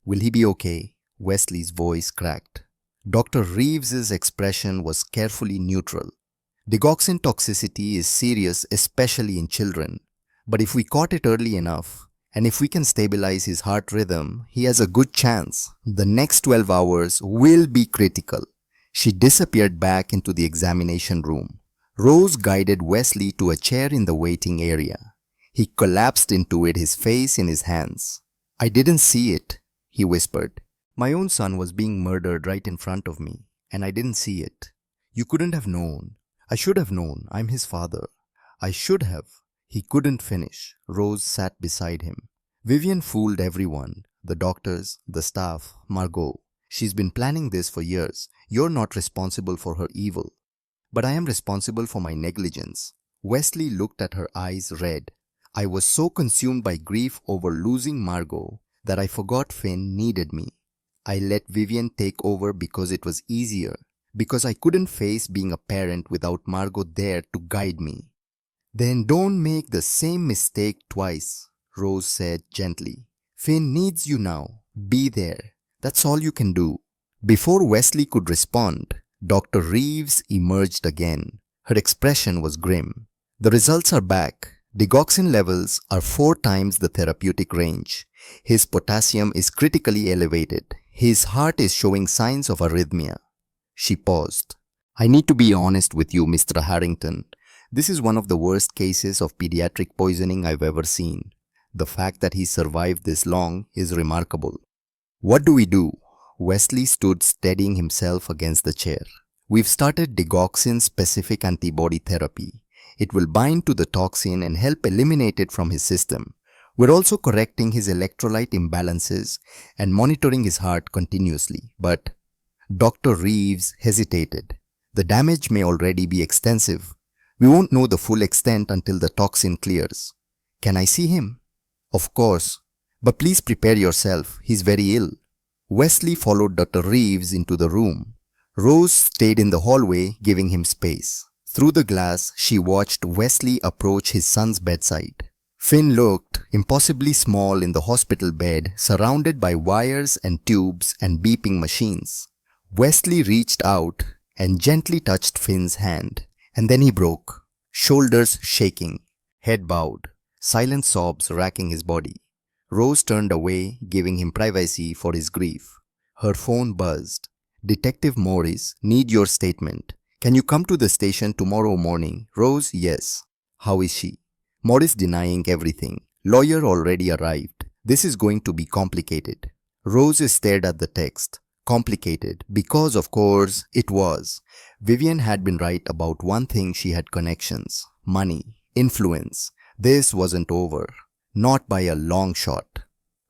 [SPEAKER 1] "Will he be okay?" Wesley's voice cracked. Dr. Reeves's expression was carefully neutral. "Digoxin toxicity is serious, especially in children. But if we caught it early enough, and if we can stabilize his heart rhythm, he has a good chance. The next 12 hours will be critical." She disappeared back into the examination room. Rose guided Wesley to a chair in the waiting area. He collapsed into it, his face in his hands. "I didn't see it," he whispered. "My own son was being murdered right in front of me, and I didn't see it. You couldn't have known. I should have known. I'm his father. I should have." He couldn't finish. Rose sat beside him. "Vivian fooled everyone. The doctors, the staff, Margot. She's been planning this for years. You're not responsible for her evil. But I am responsible for my negligence." Wesley looked at her eyes red. "I was so consumed by grief over losing Margot that I forgot Finn needed me. I let Vivian take over because it was easier, because I couldn't face being a parent without Margot there to guide me." "Then don't make the same mistake twice," Rose said gently. "Finn needs you now. Be there. That's all you can do." Before Wesley could respond, Dr. Reeves emerged again. Her expression was grim. "The results are back. Digoxin levels are 4 times the therapeutic range. His potassium is critically elevated. His heart is showing signs of arrhythmia." She paused. "I need to be honest with you, Mr. Harrington. This is one of the worst cases of pediatric poisoning I've ever seen. The fact that he survived this long is remarkable." "What do we do?" Wesley stood steadying himself against the chair. "We've started digoxin-specific antibody therapy. It will bind to the toxin and help eliminate it from his system. We're also correcting his electrolyte imbalances and monitoring his heart continuously. But..." Dr. Reeves hesitated. "The damage may already be extensive. We won't know the full extent until the toxin clears. Can I see him?" "Of course. But please prepare yourself. He's very ill." Wesley followed Dr. Reeves into the room. Rose stayed in the hallway, giving him space. Through the glass, she watched Wesley approach his son's bedside. Finn looked impossibly small in the hospital bed, surrounded by wires and tubes and beeping machines. Wesley reached out and gently touched Finn's hand. And then he broke, shoulders shaking, head bowed, silent sobs racking his body. Rose turned away, giving him privacy for his grief. Her phone buzzed. "Detective Morris, need your statement. Can you come to the station tomorrow morning?" "Rose, yes." "How is she?" "Morris denying everything. Lawyer already arrived. This is going to be complicated." Rose stared at the text. Complicated, because of course it was. Vivian had been right about one thing: she had connections, money, influence. This wasn't over. Not by a long shot.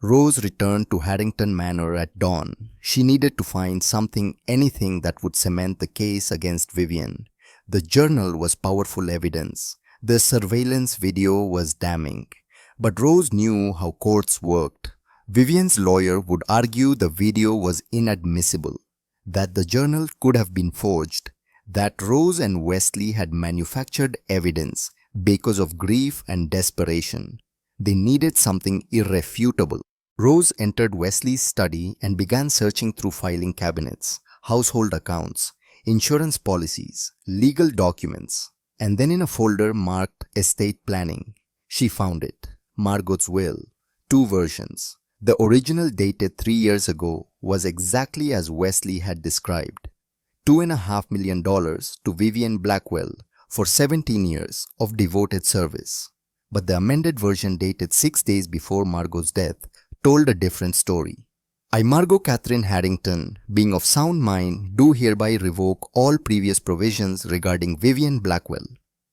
[SPEAKER 1] Rose returned to Harrington Manor at dawn. She needed to find something, anything that would cement the case against Vivian. The journal was powerful evidence. The surveillance video was damning. But Rose knew how courts worked. Vivian's lawyer would argue the video was inadmissible, that the journal could have been forged, that Rose and Wesley had manufactured evidence because of grief and desperation. They needed something irrefutable. Rose entered Wesley's study and began searching through filing cabinets, household accounts, insurance policies, legal documents, and then in a folder marked estate planning, she found it. Margot's will, 2 versions. The original, dated 3 years ago, was exactly as Wesley had described. $2.5 million to Vivian Blackwell for 17 years of devoted service. But the amended version, dated 6 days before Margot's death, told a different story. "I, Margot Catherine Harrington, being of sound mind, do hereby revoke all previous provisions regarding Vivian Blackwell.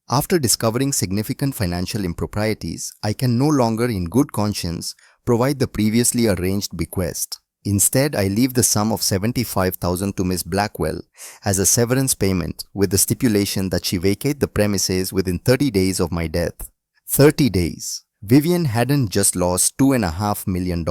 [SPEAKER 1] After discovering significant financial improprieties, I can no longer in good conscience provide the previously arranged bequest. Instead, I leave the sum of $75,000 to Miss Blackwell as a severance payment, with the stipulation that she vacate the premises within 30 days of my death." 30 days. Vivian hadn't just lost $2.5 million.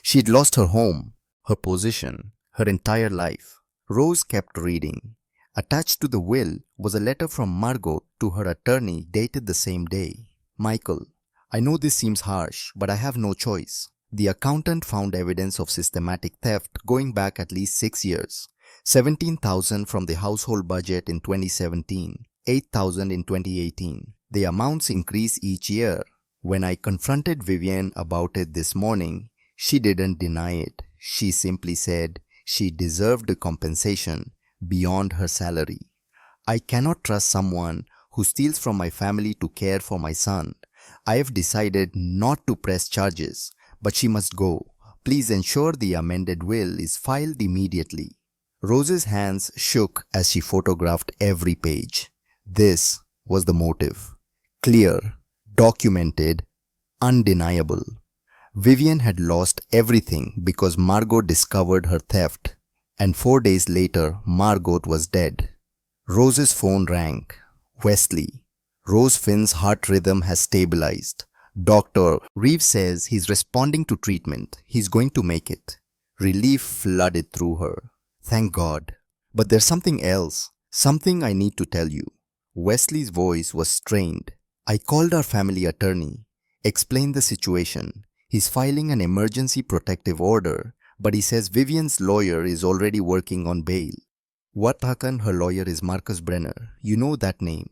[SPEAKER 1] She'd lost her home, her position, her entire life. Rose kept reading. Attached to the will was a letter from Margot to her attorney dated the same day. Michael, I know this seems harsh, but I have no choice. The accountant found evidence of systematic theft going back at least 6 years. 17,000 from the household budget in 2017, 8,000 in 2018. The amounts increase each year. When I confronted Vivian about it this morning, she didn't deny it. She simply said she deserved the compensation beyond her salary. I cannot trust someone who steals from my family to care for my son. I have decided not to press charges, but she must go. Please ensure the amended will is filed immediately. Rose's hands shook as she photographed every page. This was the motive. Clear, documented, undeniable. Vivian had lost everything because Margot discovered her theft, and 4 days later, Margot was dead. Rose's phone rang. Wesley. Rose Finn's heart rhythm has stabilized. Dr. Reeves says he's responding to treatment. He's going to make it. Relief flooded through her. Thank God. But there's something else. Something I need to tell you. Wesley's voice was strained. I called our family attorney, explained the situation. He's filing an emergency protective order, but he says Vivian's lawyer is already working on bail. What Hakan, her lawyer is Marcus Brenner. You know that name.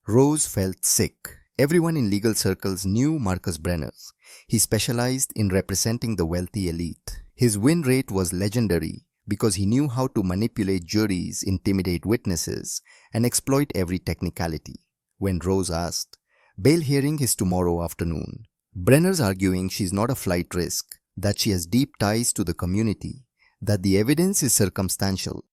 [SPEAKER 1] Rose felt sick. Everyone in legal circles knew Marcus Brenner. He specialized in representing the wealthy elite. His win rate was legendary because he knew how to manipulate juries, intimidate witnesses, and exploit every technicality. When Rose asked, "Bail hearing is tomorrow afternoon." Brenner's arguing she's not a flight risk, that she has deep ties to the community, that the evidence is circumstantial.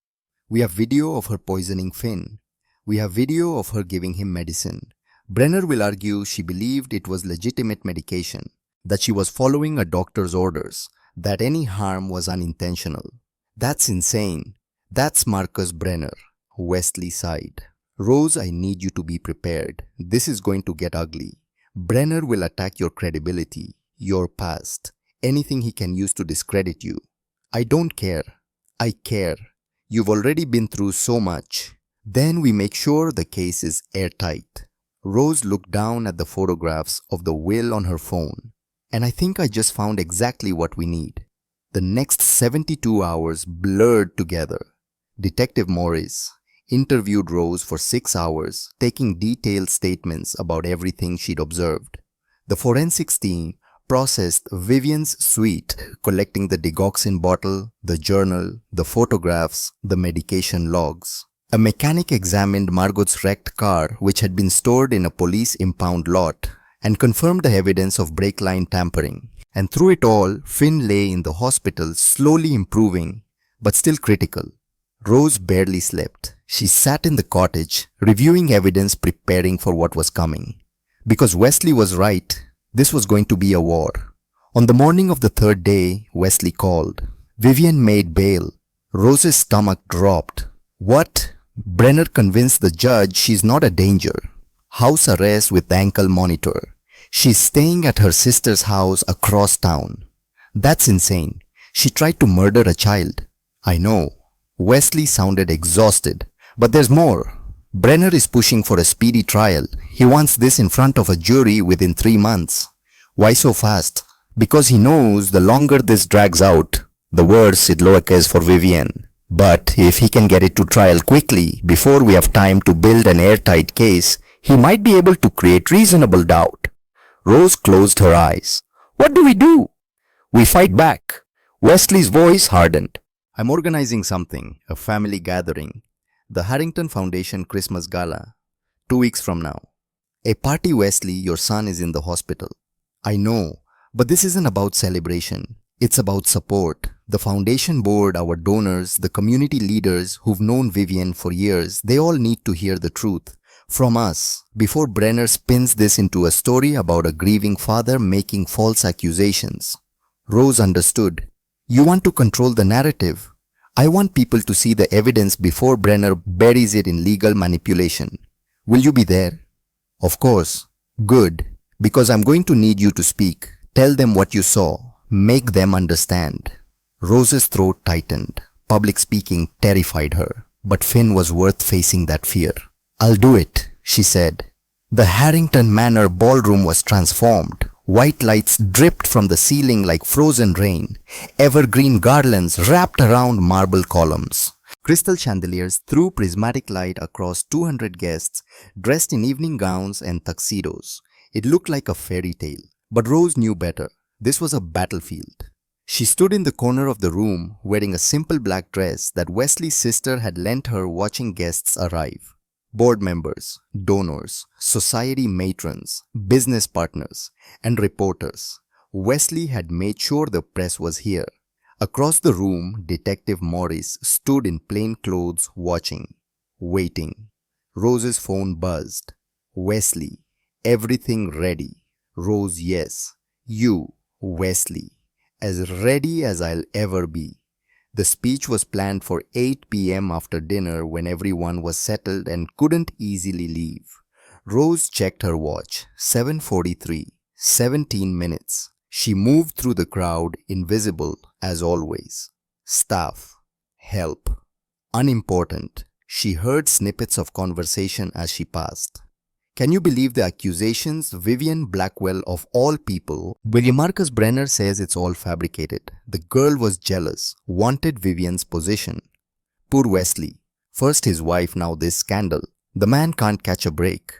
[SPEAKER 1] We have video of her poisoning Finn. We have video of her giving him medicine. Brenner will argue she believed it was legitimate medication, that she was following a doctor's orders, that any harm was unintentional. That's insane. That's Marcus Brenner. Wesley sighed. Rose, I need you to be prepared. This is going to get ugly. Brenner will attack your credibility, your past, anything he can use to discredit you. I don't care. I care. You've already been through so much. Then we make sure the case is airtight. Rose looked down at the photographs of the will on her phone. And I think I just found exactly what we need. The next 72 hours blurred together. Detective Morris interviewed Rose for 6 hours, taking detailed statements about everything she'd observed. The forensics team processed Vivian's suite, collecting the digoxin bottle, the journal, the photographs, the medication logs. A mechanic examined Margot's wrecked car, which had been stored in a police impound lot, and confirmed the evidence of brake line tampering. And through it all, Finn lay in the hospital, slowly improving, but still critical. Rose barely slept. She sat in the cottage, reviewing evidence, preparing for what was coming. Because Wesley was right, this was going to be a war. On the morning of the third day, Wesley called. Vivian made bail. Rose's stomach dropped. What? Brenner convinced the judge she's not a danger. House arrest with ankle monitor. She's staying at her sister's house across town. That's insane. She tried to murder a child. I know. Wesley sounded exhausted. But there's more. Brenner is pushing for a speedy trial. He wants this in front of a jury within 3 months. Why so fast? Because he knows the longer this drags out, the worse it is for Vivian. But if he can get it to trial quickly, before we have time to build an airtight case, he might be able to create reasonable doubt. Rose closed her eyes. What do we do? We fight back. Wesley's voice hardened. I'm organizing something, a family gathering. The Harrington Foundation Christmas Gala. 2 weeks from now. A party, Wesley, your son is in the hospital. I know, but this isn't about celebration. It's about support. The foundation board, our donors, the community leaders who've known Vivian for years, they all need to hear the truth from us before Brenner spins this into a story about a grieving father making false accusations. Rose understood. You want to control the narrative. I want people to see the evidence before Brenner buries it in legal manipulation. Will you be there? Of course. Good. Because I'm going to need you to speak. Tell them what you saw. Make them understand. Rose's throat tightened. Public speaking terrified her. But Finn was worth facing that fear. I'll do it, she said. The Harrington Manor ballroom was transformed. White lights dripped from the ceiling like frozen rain. Evergreen garlands wrapped around marble columns. Crystal chandeliers threw prismatic light across 200 guests dressed in evening gowns and tuxedos. It looked like a fairy tale. But Rose knew better. This was a battlefield. She stood in the corner of the room wearing a simple black dress that Wesley's sister had lent her watching guests arrive. Board members, donors, society matrons, business partners, and reporters. Wesley had made sure the press was here. Across the room, Detective Morris stood in plain clothes watching, waiting. Rose's phone buzzed. Wesley, everything ready. Rose, yes. You, Wesley, as ready as I'll ever be. The speech was planned for 8 p.m. after dinner when everyone was settled and couldn't easily leave. Rose checked her watch. 7:43. 17 minutes. She moved through the crowd, invisible as always. Staff. Help. Unimportant. She heard snippets of conversation as she passed. Can you believe the accusations? Vivian Blackwell of all people. William Marcus Brenner says it's all fabricated. The girl was jealous, wanted Vivian's position. Poor Wesley. First his wife, now this scandal. The man can't catch a break.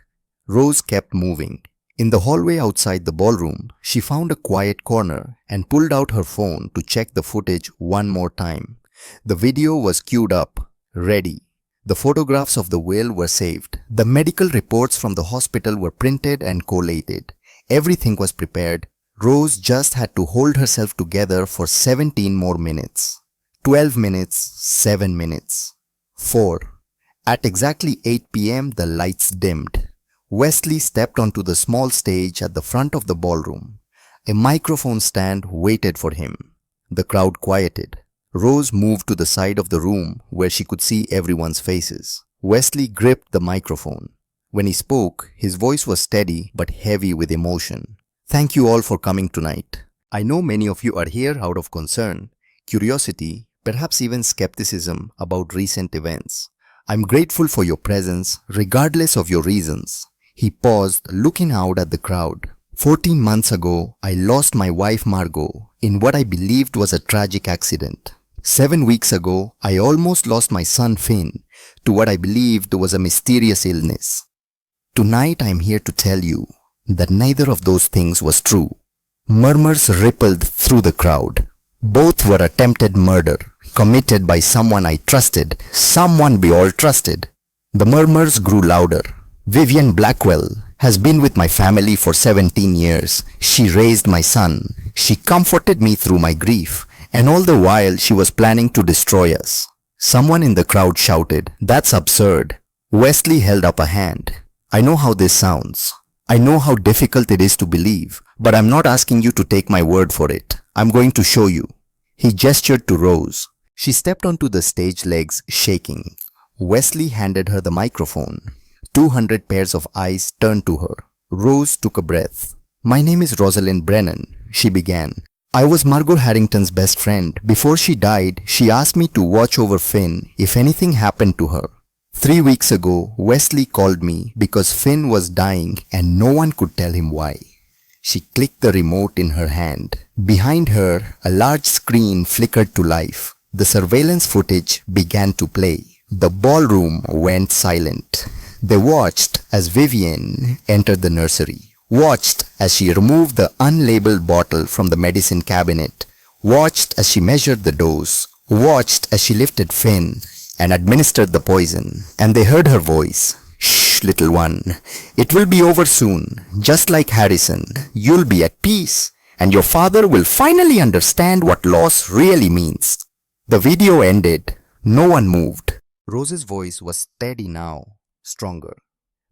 [SPEAKER 1] Rose kept moving. In the hallway outside the ballroom, she found a quiet corner and pulled out her phone to check the footage one more time. The video was queued up, ready. The photographs of the whale were saved. The medical reports from the hospital were printed and collated. Everything was prepared. Rose just had to hold herself together for 17 more minutes. 12 minutes, 7 minutes. 4. At exactly 8 p.m. the lights dimmed. Wesley stepped onto the small stage at the front of the ballroom. A microphone stand waited for him. The crowd quieted. Rose moved to the side of the room where she could see everyone's faces. Wesley gripped the microphone. When he spoke, his voice was steady but heavy with emotion. Thank you all for coming tonight. I know many of you are here out of concern, curiosity, perhaps even skepticism about recent events. I'm grateful for your presence, regardless of your reasons. He paused, looking out at the crowd. 14 months ago, I lost my wife Margot in what I believed was a tragic accident. 7 weeks ago, I almost lost my son Finn to what I believed was a mysterious illness. Tonight I'm here to tell you that neither of those things was true. Murmurs rippled through the crowd. Both were attempted murder, committed by someone I trusted, someone we all trusted. The murmurs grew louder. Vivian Blackwell has been with my family for 17 years. She raised my son. She comforted me through my grief. And all the while she was planning to destroy us. Someone in the crowd shouted, "That's absurd." Wesley held up a hand. I know how this sounds. I know how difficult it is to believe, but I'm not asking you to take my word for it. I'm going to show you. He gestured to Rose. She stepped onto the stage, legs shaking. Wesley handed her the microphone. 200 pairs of eyes turned to her. Rose took a breath. My name is Rosalind Brennan, she began. I was Margot Harrington's best friend. Before she died, she asked me to watch over Finn if anything happened to her. 3 weeks ago, Wesley called me because Finn was dying and no one could tell him why. She clicked the remote in her hand. Behind her, a large screen flickered to life. The surveillance footage began to play. The ballroom went silent. They watched as Vivian entered the nursery. Watched as she removed the unlabeled bottle from the medicine cabinet, watched as she measured the dose, watched as she lifted Finn and administered the poison, and they heard her voice. Shh, little one, it will be over soon. Just like Harrison, you'll be at peace, and your father will finally understand what loss really means. The video ended. No one moved. Rose's voice was steady now, stronger.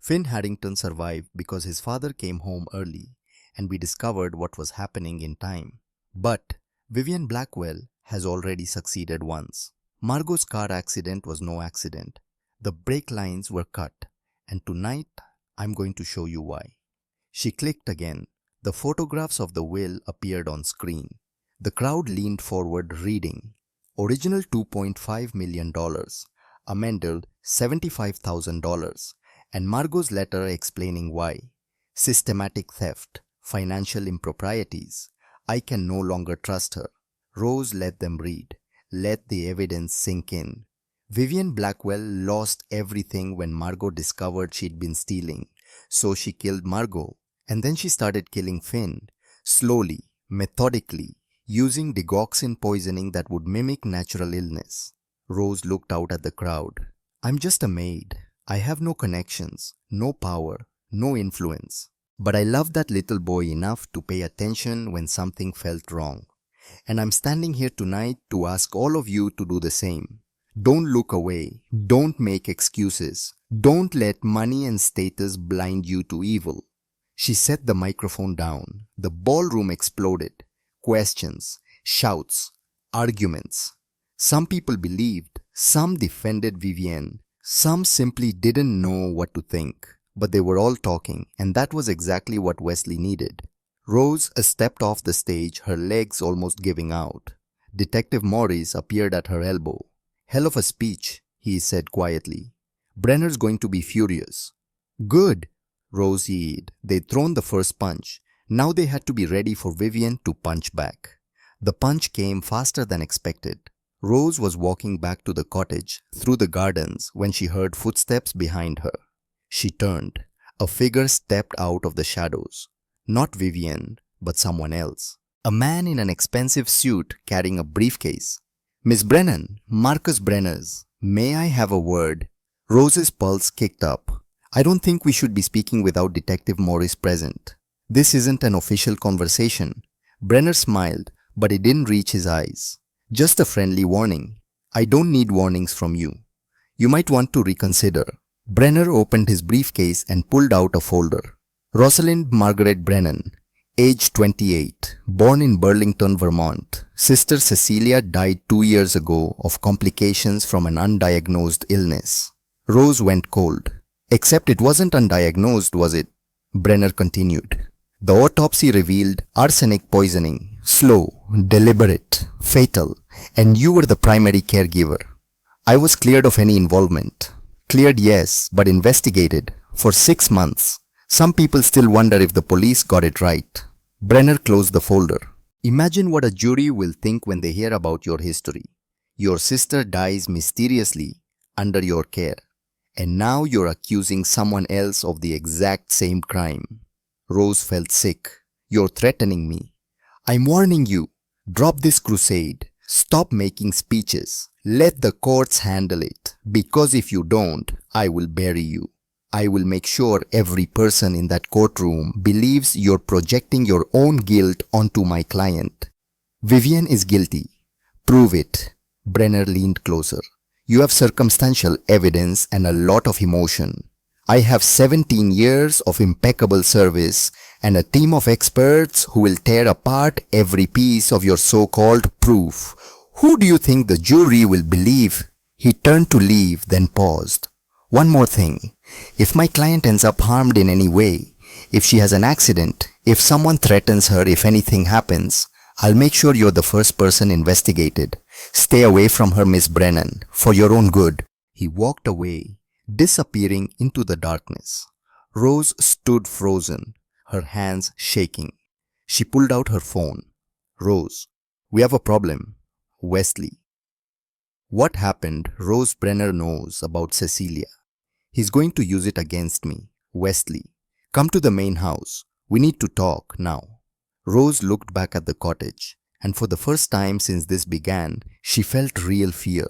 [SPEAKER 1] Finn Harrington survived because his father came home early and we discovered what was happening in time. But Vivian Blackwell has already succeeded once. Margot's car accident was no accident. The brake lines were cut, and tonight I'm going to show you why. She clicked again. The photographs of the will appeared on screen. The crowd leaned forward reading. Original $2.5 million, amended $75,000, and Margot's letter explaining why. Systematic theft, financial improprieties. I can no longer trust her. Rose let them read. Let the evidence sink in. Vivian Blackwell lost everything when Margot discovered she'd been stealing. So she killed Margot. And then she started killing Finn. Slowly, methodically, using digoxin poisoning that would mimic natural illness. Rose looked out at the crowd. I'm just a maid. I have no connections, no power, no influence. But I love that little boy enough to pay attention when something felt wrong. And I'm standing here tonight to ask all of you to do the same. Don't look away. Don't make excuses. Don't let money and status blind you to evil. She set the microphone down. The ballroom exploded. Questions, shouts, arguments. Some people believed, some defended Vivienne, some simply didn't know what to think. But they were all talking, and that was exactly what Wesley needed. Rose stepped off the stage, her legs almost giving out. Detective Morris appeared at her elbow. Hell of a speech, he said quietly. Brenner's going to be furious. Good, Rose yeed. They'd thrown the first punch. Now they had to be ready for Vivian to punch back. The punch came faster than expected. Rose was walking back to the cottage through the gardens when she heard footsteps behind her. She turned. A figure stepped out of the shadows. Not Vivian, but someone else. A man in an expensive suit carrying a briefcase. Miss Brennan, Marcus Brenner's. May I have a word? Rose's pulse kicked up. I don't think we should be speaking without Detective Morris present. This isn't an official conversation. Brenner smiled, but it didn't reach his eyes. Just a friendly warning. I don't need warnings from you. You might want to reconsider. Brenner opened his briefcase and pulled out a folder. Rosalind Margaret Brennan, age 28, born in Burlington, Vermont. Sister Cecilia died 2 years ago of complications from an undiagnosed illness. Rose went cold. Except it wasn't undiagnosed, was it? Brenner continued. The autopsy revealed arsenic poisoning, slow, deliberate, fatal, and you were the primary caregiver. I was cleared of any involvement. Cleared, yes, but investigated for 6 months. Some people still wonder if the police got it right. Brenner closed the folder. Imagine what a jury will think when they hear about your history. Your sister dies mysteriously under your care. And now you're accusing someone else of the exact same crime. Rose felt sick. You're threatening me. I'm warning you. Drop this crusade. Stop making speeches. Let the courts handle it. Because if you don't, I will bury you. I will make sure every person in that courtroom believes you're projecting your own guilt onto my client. Vivian is guilty. Prove it. Brenner leaned closer. You have circumstantial evidence and a lot of emotion. I have 17 years of impeccable service and a team of experts who will tear apart every piece of your so-called proof. Who do you think the jury will believe? He turned to leave, then paused. One more thing. If my client ends up harmed in any way, if she has an accident, if someone threatens her, if anything happens, I'll make sure you're the first person investigated. Stay away from her, Miss Brennan, for your own good. He walked away, disappearing into the darkness. Rose stood frozen, her hands shaking. She pulled out her phone. Rose, we have a problem. Wesley. What happened, Rose Brenner knows about Cecilia. He's going to use it against me. Wesley, come to the main house. We need to talk now. Rose looked back at the cottage, and for the first time since this began, she felt real fear.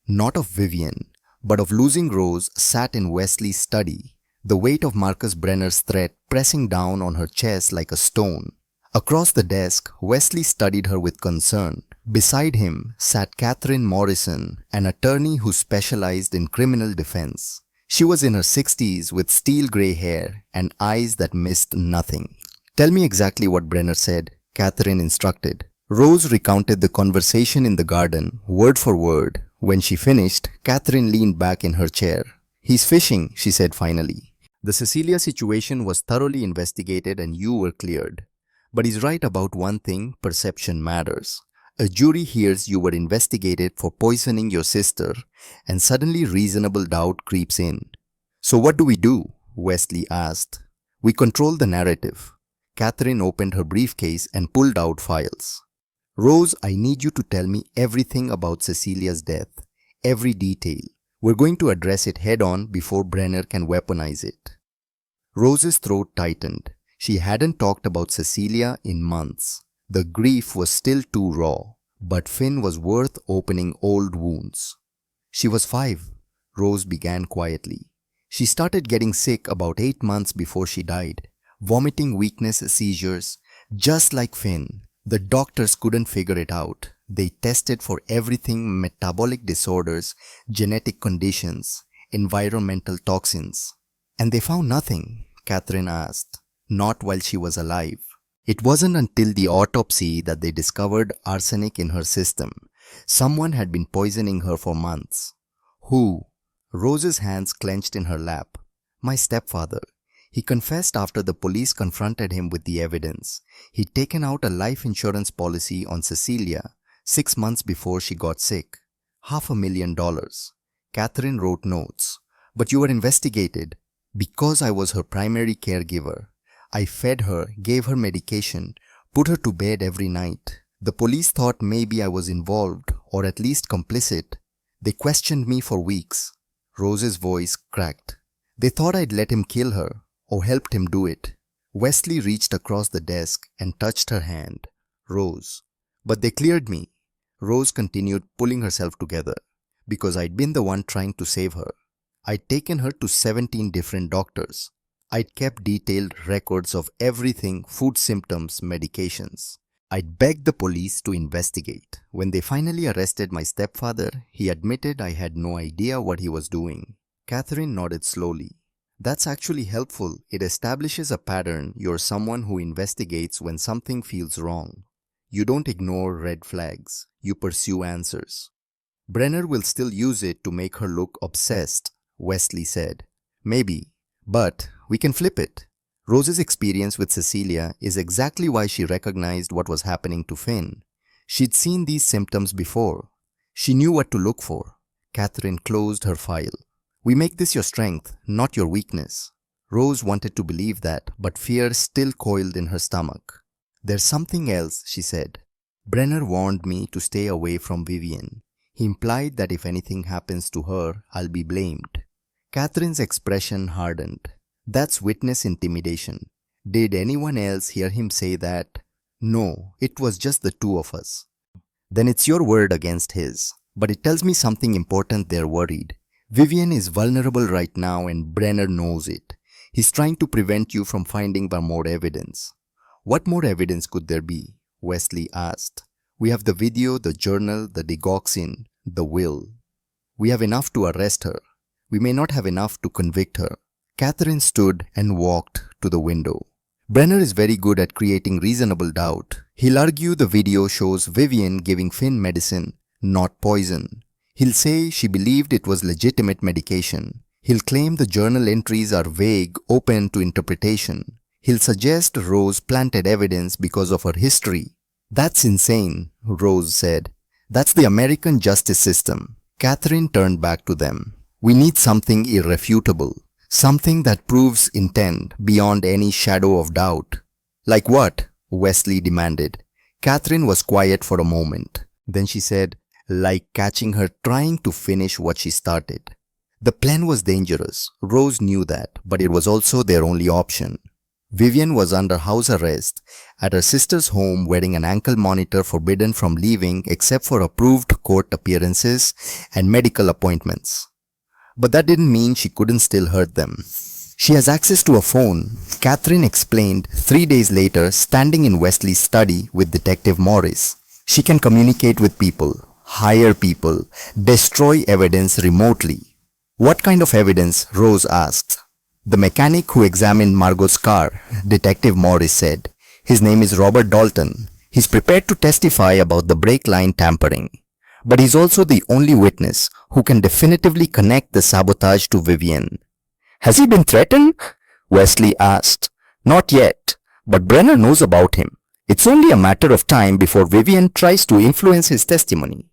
[SPEAKER 1] Not of Vivian, but of losing Rose sat in Wesley's study, the weight of Marcus Brenner's threat pressing down on her chest like a stone. Across the desk, Wesley studied her with concern. Beside him sat Catherine Morrison, an attorney who specialized in criminal defense. She was in her 60s with steel gray hair and eyes that missed nothing. Tell me exactly what Brenner said, Catherine instructed. Rose recounted the conversation in the garden, word for word. When she finished, Catherine leaned back in her chair. He's fishing, she said finally. The Cecilia situation was thoroughly investigated and you were cleared. But he's right about one thing, perception matters. A jury hears you were investigated for poisoning your sister and suddenly reasonable doubt creeps in. So what do we do? Wesley asked. We control the narrative. Catherine opened her briefcase and pulled out files. Rose, I need you to tell me everything about Cecilia's death. Every detail. We're going to address it head-on before Brenner can weaponize it. Rose's throat tightened. She hadn't talked about Cecilia in months. The grief was still too raw, but Finn was worth opening old wounds. She was 5, Rose began quietly. She started getting sick about 8 months before she died. Vomiting, weakness, seizures, just like Finn. The doctors couldn't figure it out. They tested for everything: metabolic disorders, genetic conditions, environmental toxins. And they found nothing, Catherine asked. Not while she was alive. It wasn't until the autopsy that they discovered arsenic in her system. Someone had been poisoning her for months. Who? Rose's hands clenched in her lap. My stepfather. He confessed after the police confronted him with the evidence. He'd taken out a life insurance policy on Cecilia 6 months before she got sick. $500,000. Catherine wrote notes. But you were investigated. Because I was her primary caregiver. I fed her, gave her medication, put her to bed every night. The police thought maybe I was involved, or at least complicit. They questioned me for weeks. Rose's voice cracked. They thought I'd let him kill her, or helped him do it. Wesley reached across the desk and touched her hand. Rose. But they cleared me. Rose continued, pulling herself together. Because I'd been the one trying to save her. I'd taken her to 17 different doctors. I'd kept detailed records of everything: food symptoms, medications. I'd begged the police to investigate. When they finally arrested my stepfather, he admitted I had no idea what he was doing. Catherine nodded slowly. That's actually helpful. It establishes a pattern. You're someone who investigates when something feels wrong. You don't ignore red flags. You pursue answers. Brenner will still use it to make her look obsessed, Wesley said. Maybe. But we can flip it. Rose's experience with Cecilia is exactly why she recognized what was happening to Finn. She'd seen these symptoms before. She knew what to look for. Catherine closed her file. We make this your strength, not your weakness. Rose wanted to believe that, but fear still coiled in her stomach. There's something else, she said. Brenner warned me to stay away from Vivian. He implied that if anything happens to her, I'll be blamed. Catherine's expression hardened. That's witness intimidation. Did anyone else hear him say that? No, it was just the two of us. Then it's your word against his. But it tells me something important. They're worried. Vivian is vulnerable right now and Brenner knows it. He's trying to prevent you from finding more evidence. What more evidence could there be? Wesley asked. We have the video, the journal, the digoxin, the will. We have enough to arrest her. We may not have enough to convict her. Catherine stood and walked to the window. Brenner is very good at creating reasonable doubt. He'll argue the video shows Vivian giving Finn medicine, not poison. He'll say she believed it was legitimate medication. He'll claim the journal entries are vague, open to interpretation. He'll suggest Rose planted evidence because of her history. That's insane, Rose said. That's the American justice system. Catherine turned back to them. We need something irrefutable. Something that proves intent beyond any shadow of doubt. Like what? Wesley demanded. Catherine was quiet for a moment. Then she said, like catching her trying to finish what she started. The plan was dangerous. Rose knew that, but it was also their only option. Vivian was under house arrest at her sister's home wearing an ankle monitor, forbidden from leaving except for approved court appearances and medical appointments. But that didn't mean she couldn't still hurt them. She has access to a phone, Catherine explained 3 days later, standing in Wesley's study with Detective Morris. She can communicate with people, hire people, destroy evidence remotely. What kind of evidence? Rose asked. The mechanic who examined Margot's car, Detective Morris said. His name is Robert Dalton. He's prepared to testify about the brake line tampering. But he's also the only witness who can definitively connect the sabotage to Vivian. Has he been threatened? Wesley asked. Not yet, but Brenner knows about him. It's only a matter of time before Vivian tries to influence his testimony.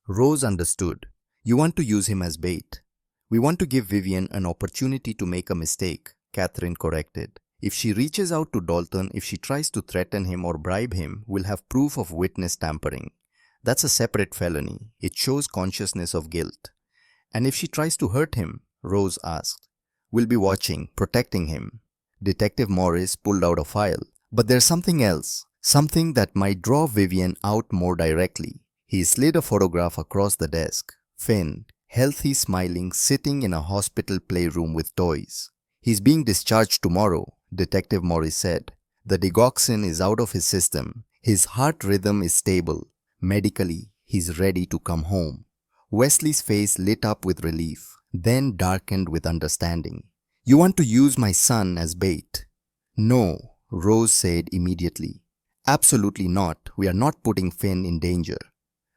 [SPEAKER 1] Rose understood. You want to use him as bait. We want to give Vivian an opportunity to make a mistake, Catherine corrected. If she reaches out to Dalton, if she tries to threaten him or bribe him, we'll have proof of witness tampering. That's a separate felony. It shows consciousness of guilt. And if she tries to hurt him, Rose asked, we'll be watching, protecting him. Detective Morris pulled out a file. But there's something else, something that might draw Vivian out more directly. He slid a photograph across the desk. Finn, healthy, smiling, sitting in a hospital playroom with toys. He's being discharged tomorrow, Detective Morris said. The digoxin is out of his system. His heart rhythm is stable. Medically, he's ready to come home. Wesley's face lit up with relief, then darkened with understanding. You want to use my son as bait? No, Rose said immediately. Absolutely not. We are not putting Finn in danger.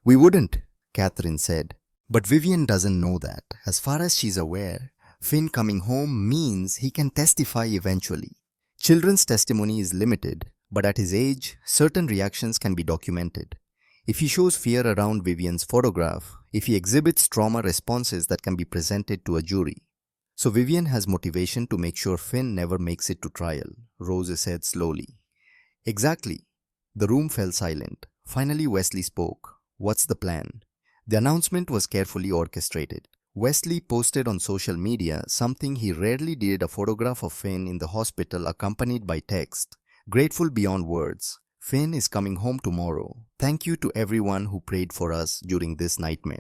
[SPEAKER 1] We wouldn't, Catherine said. But Vivian doesn't know that. As far as she's aware, Finn coming home means he can testify eventually. Children's testimony is limited, but at his age, certain reactions can be documented. If he shows fear around Vivian's photograph, if he exhibits trauma responses that can be presented to a jury. So Vivian has motivation to make sure Finn never makes it to trial, Rose said slowly. Exactly. The room fell silent. Finally Wesley spoke. What's the plan? The announcement was carefully orchestrated. Wesley posted on social media something he rarely did, a photograph of Finn in the hospital accompanied by text. Grateful beyond words. Finn is coming home tomorrow. Thank you to everyone who prayed for us during this nightmare.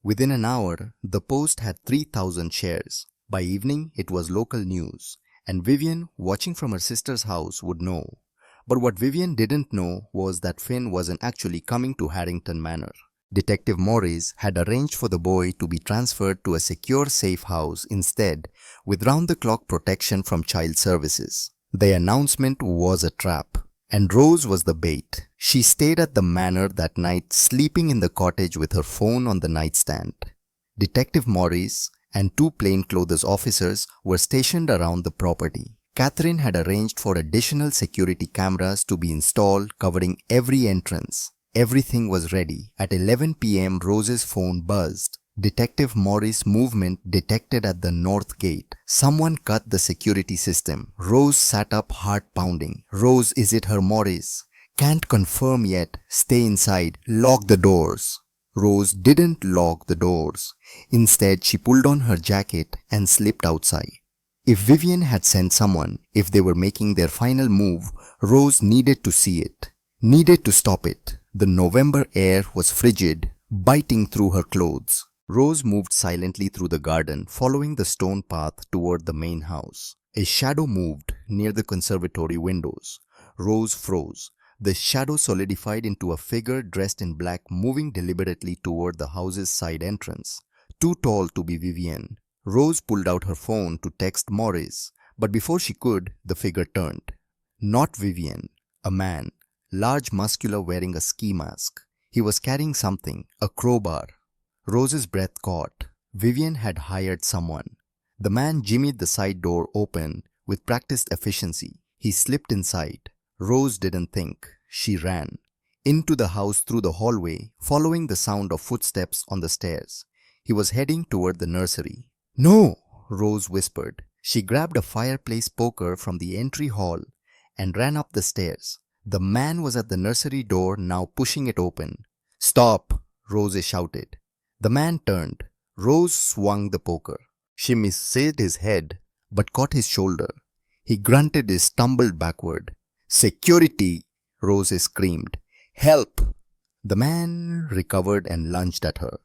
[SPEAKER 1] Within an hour, the post had 3,000 shares. By evening, it was local news, and Vivian, watching from her sister's house, would know. But what Vivian didn't know was that Finn wasn't actually coming to Harrington Manor. Detective Morris had arranged for the boy to be transferred to a secure safe house instead, with round-the-clock protection from child services. The announcement was a trap. And Rose was the bait. She stayed at the manor that night, sleeping in the cottage with her phone on the nightstand. Detective Morris and 2 plainclothes officers were stationed around the property. Catherine had arranged for additional security cameras to be installed covering every entrance. Everything was ready. At 11 p.m. Rose's phone buzzed. Detective Morris' movement detected at the north gate. Someone cut the security system. Rose sat up, heart pounding. Rose, is it her? Morris? Can't confirm yet. Stay inside. Lock the doors. Rose didn't lock the doors. Instead, she pulled on her jacket and slipped outside. If Vivian had sent someone, if they were making their final move, Rose needed to see it. Needed to stop it. The November air was frigid, biting through her clothes. Rose moved silently through the garden, following the stone path toward the main house. A shadow moved near the conservatory windows. Rose froze. The shadow solidified into a figure dressed in black, moving deliberately toward the house's side entrance. Too tall to be Vivian. Rose pulled out her phone to text Morris, but before she could, the figure turned. Not Vivian. A man. Large, muscular, wearing a ski mask. He was carrying something, a crowbar. Rose's breath caught. Vivian had hired someone. The man jimmied the side door open with practiced efficiency. He slipped inside. Rose didn't think. She ran. Into the house through the hallway, following the sound of footsteps on the stairs. He was heading toward the nursery. No, Rose whispered. She grabbed a fireplace poker from the entry hall and ran up the stairs. The man was at the nursery door, now pushing it open. Stop, Rose shouted. The man turned. Rose swung the poker. She missed his head, but caught his shoulder. He grunted and stumbled backward. Security, Rose screamed. Help! The man recovered and lunged at her.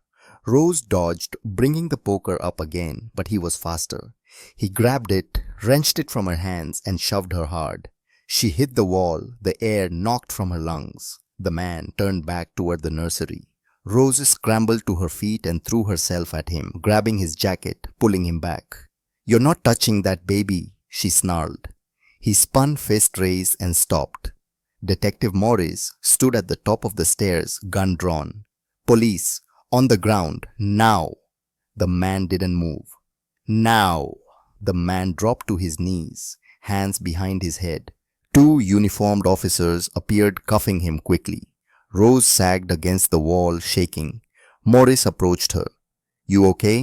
[SPEAKER 1] Rose dodged, bringing the poker up again, but he was faster. He grabbed it, wrenched it from her hands, and shoved her hard. She hit the wall, the air knocked from her lungs. The man turned back toward the nursery. Rose scrambled to her feet and threw herself at him, grabbing his jacket, pulling him back. You're not touching that baby, she snarled. He spun, fist raised, and stopped. Detective Morris stood at the top of the stairs, gun drawn. Police, on the ground, now. The man didn't move. Now. The man dropped to his knees, hands behind his head. Two uniformed officers appeared, cuffing him quickly. Rose sagged against the wall, shaking. Morris approached her. "You okay?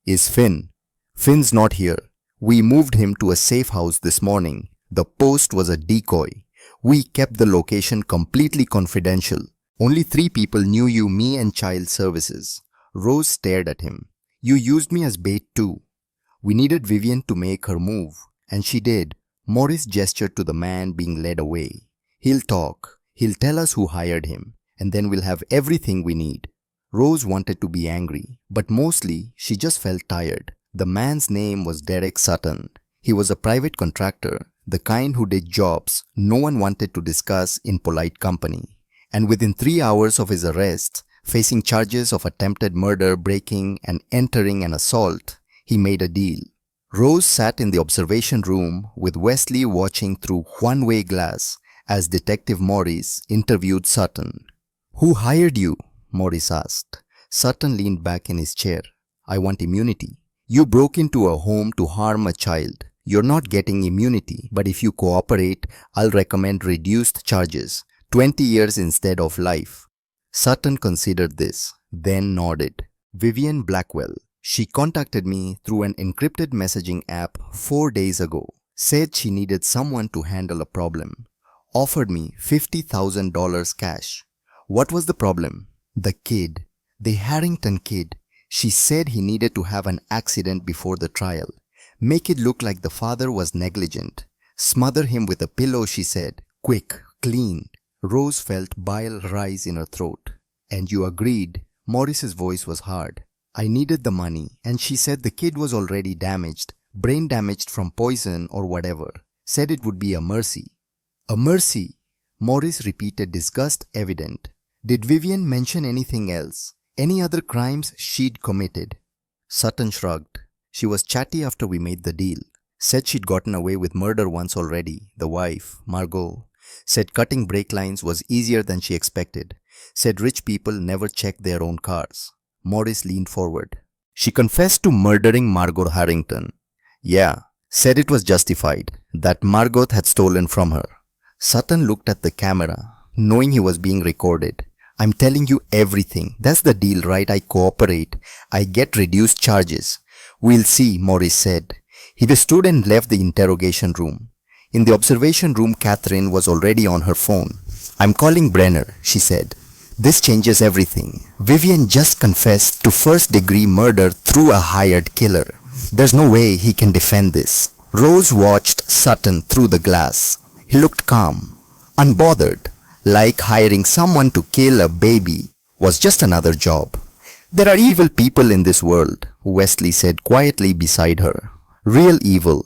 [SPEAKER 1] Is Finn?" "Finn's not here. We moved him to a safe house this morning. The post was a decoy. We kept the location completely confidential. Only 3 people knew you, me and child services." Rose stared at him. "You used me as bait too." "We needed Vivian to make her move, and she did." Morris gestured to the man being led away. "He'll talk. He'll tell us who hired him, and then we'll have everything we need." Rose wanted to be angry, but mostly she just felt tired. The man's name was Derek Sutton. He was a private contractor, the kind who did jobs no one wanted to discuss in polite company. And within 3 hours of his arrest, facing charges of attempted murder, breaking and entering an assault, he made a deal. Rose sat in the observation room with Wesley watching through one-way glass as Detective Morris interviewed Sutton. "Who hired you?" Morris asked. Sutton leaned back in his chair. "I want immunity. You broke into a home to harm a child. You're not getting immunity, but if you cooperate, I'll recommend reduced charges, 20 years instead of life." Sutton considered this, then nodded. "Vivian Blackwell. She contacted me through an encrypted messaging app 4 days ago. Said she needed someone to handle a problem. Offered me $50,000 cash. What was the problem? The kid. The Harrington kid. She said he needed to have an accident before the trial. Make it look like the father was negligent. Smother him with a pillow, she said. Quick, clean." Rose felt bile rise in her throat. "And you agreed?" Morris's voice was hard. "I needed the money, and she said the kid was already damaged, brain damaged from poison or whatever. Said it would be a mercy." "A mercy?" Morris repeated, disgust evident. "Did Vivian mention anything else? Any other crimes she'd committed?" Sutton shrugged. "She was chatty after we made the deal. Said she'd gotten away with murder once already. The wife, Margot. Said cutting brake lines was easier than she expected. Said rich people never check their own cars." Morris leaned forward. "She confessed to murdering Margot Harrington." "Yeah. Said it was justified, that Margot had stolen from her." Sutton looked at the camera, knowing he was being recorded. "I'm telling you everything. That's the deal, right? I cooperate. I get reduced charges." "We'll see," Morris said. He stood and left the interrogation room. In the observation room, Catherine was already on her phone. "I'm calling Brenner," she said. "This changes everything. Vivian just confessed to first-degree murder through a hired killer. There's no way he can defend this." Rose watched Sutton through the glass. He looked calm, unbothered, like hiring someone to kill a baby was just another job. "There are evil people in this world," Wesley said quietly beside her. "Real evil.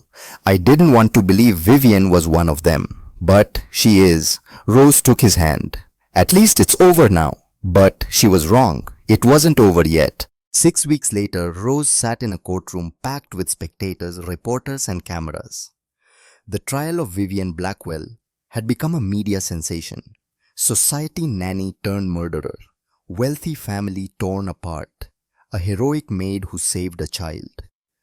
[SPEAKER 1] I didn't want to believe Vivian was one of them. But she is." Rose took his hand. "At least it's over now." But she was wrong. It wasn't over yet. 6 weeks later, Rose sat in a courtroom packed with spectators, reporters, and cameras. The trial of Vivian Blackwell had become a media sensation. Society nanny turned murderer. Wealthy family torn apart. A heroic maid who saved a child.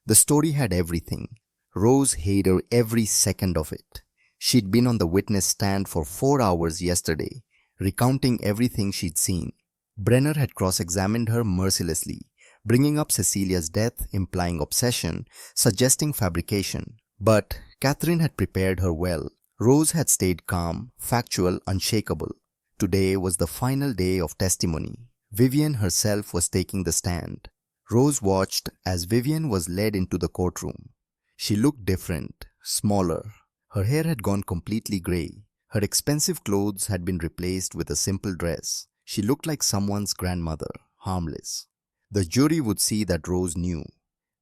[SPEAKER 1] The story had everything. Rose hated every second of it. She'd been on the witness stand for 4 hours yesterday, recounting everything she'd seen. Brenner had cross-examined her mercilessly, bringing up Cecilia's death, implying obsession, suggesting fabrication. But Catherine had prepared her well. Rose had stayed calm, factual, unshakable. Today was the final day of testimony. Vivian herself was taking the stand. Rose watched as Vivian was led into the courtroom. She looked different, smaller. Her hair had gone completely gray. Her expensive clothes had been replaced with a simple dress. She looked like someone's grandmother, harmless. The jury would see that Rose knew.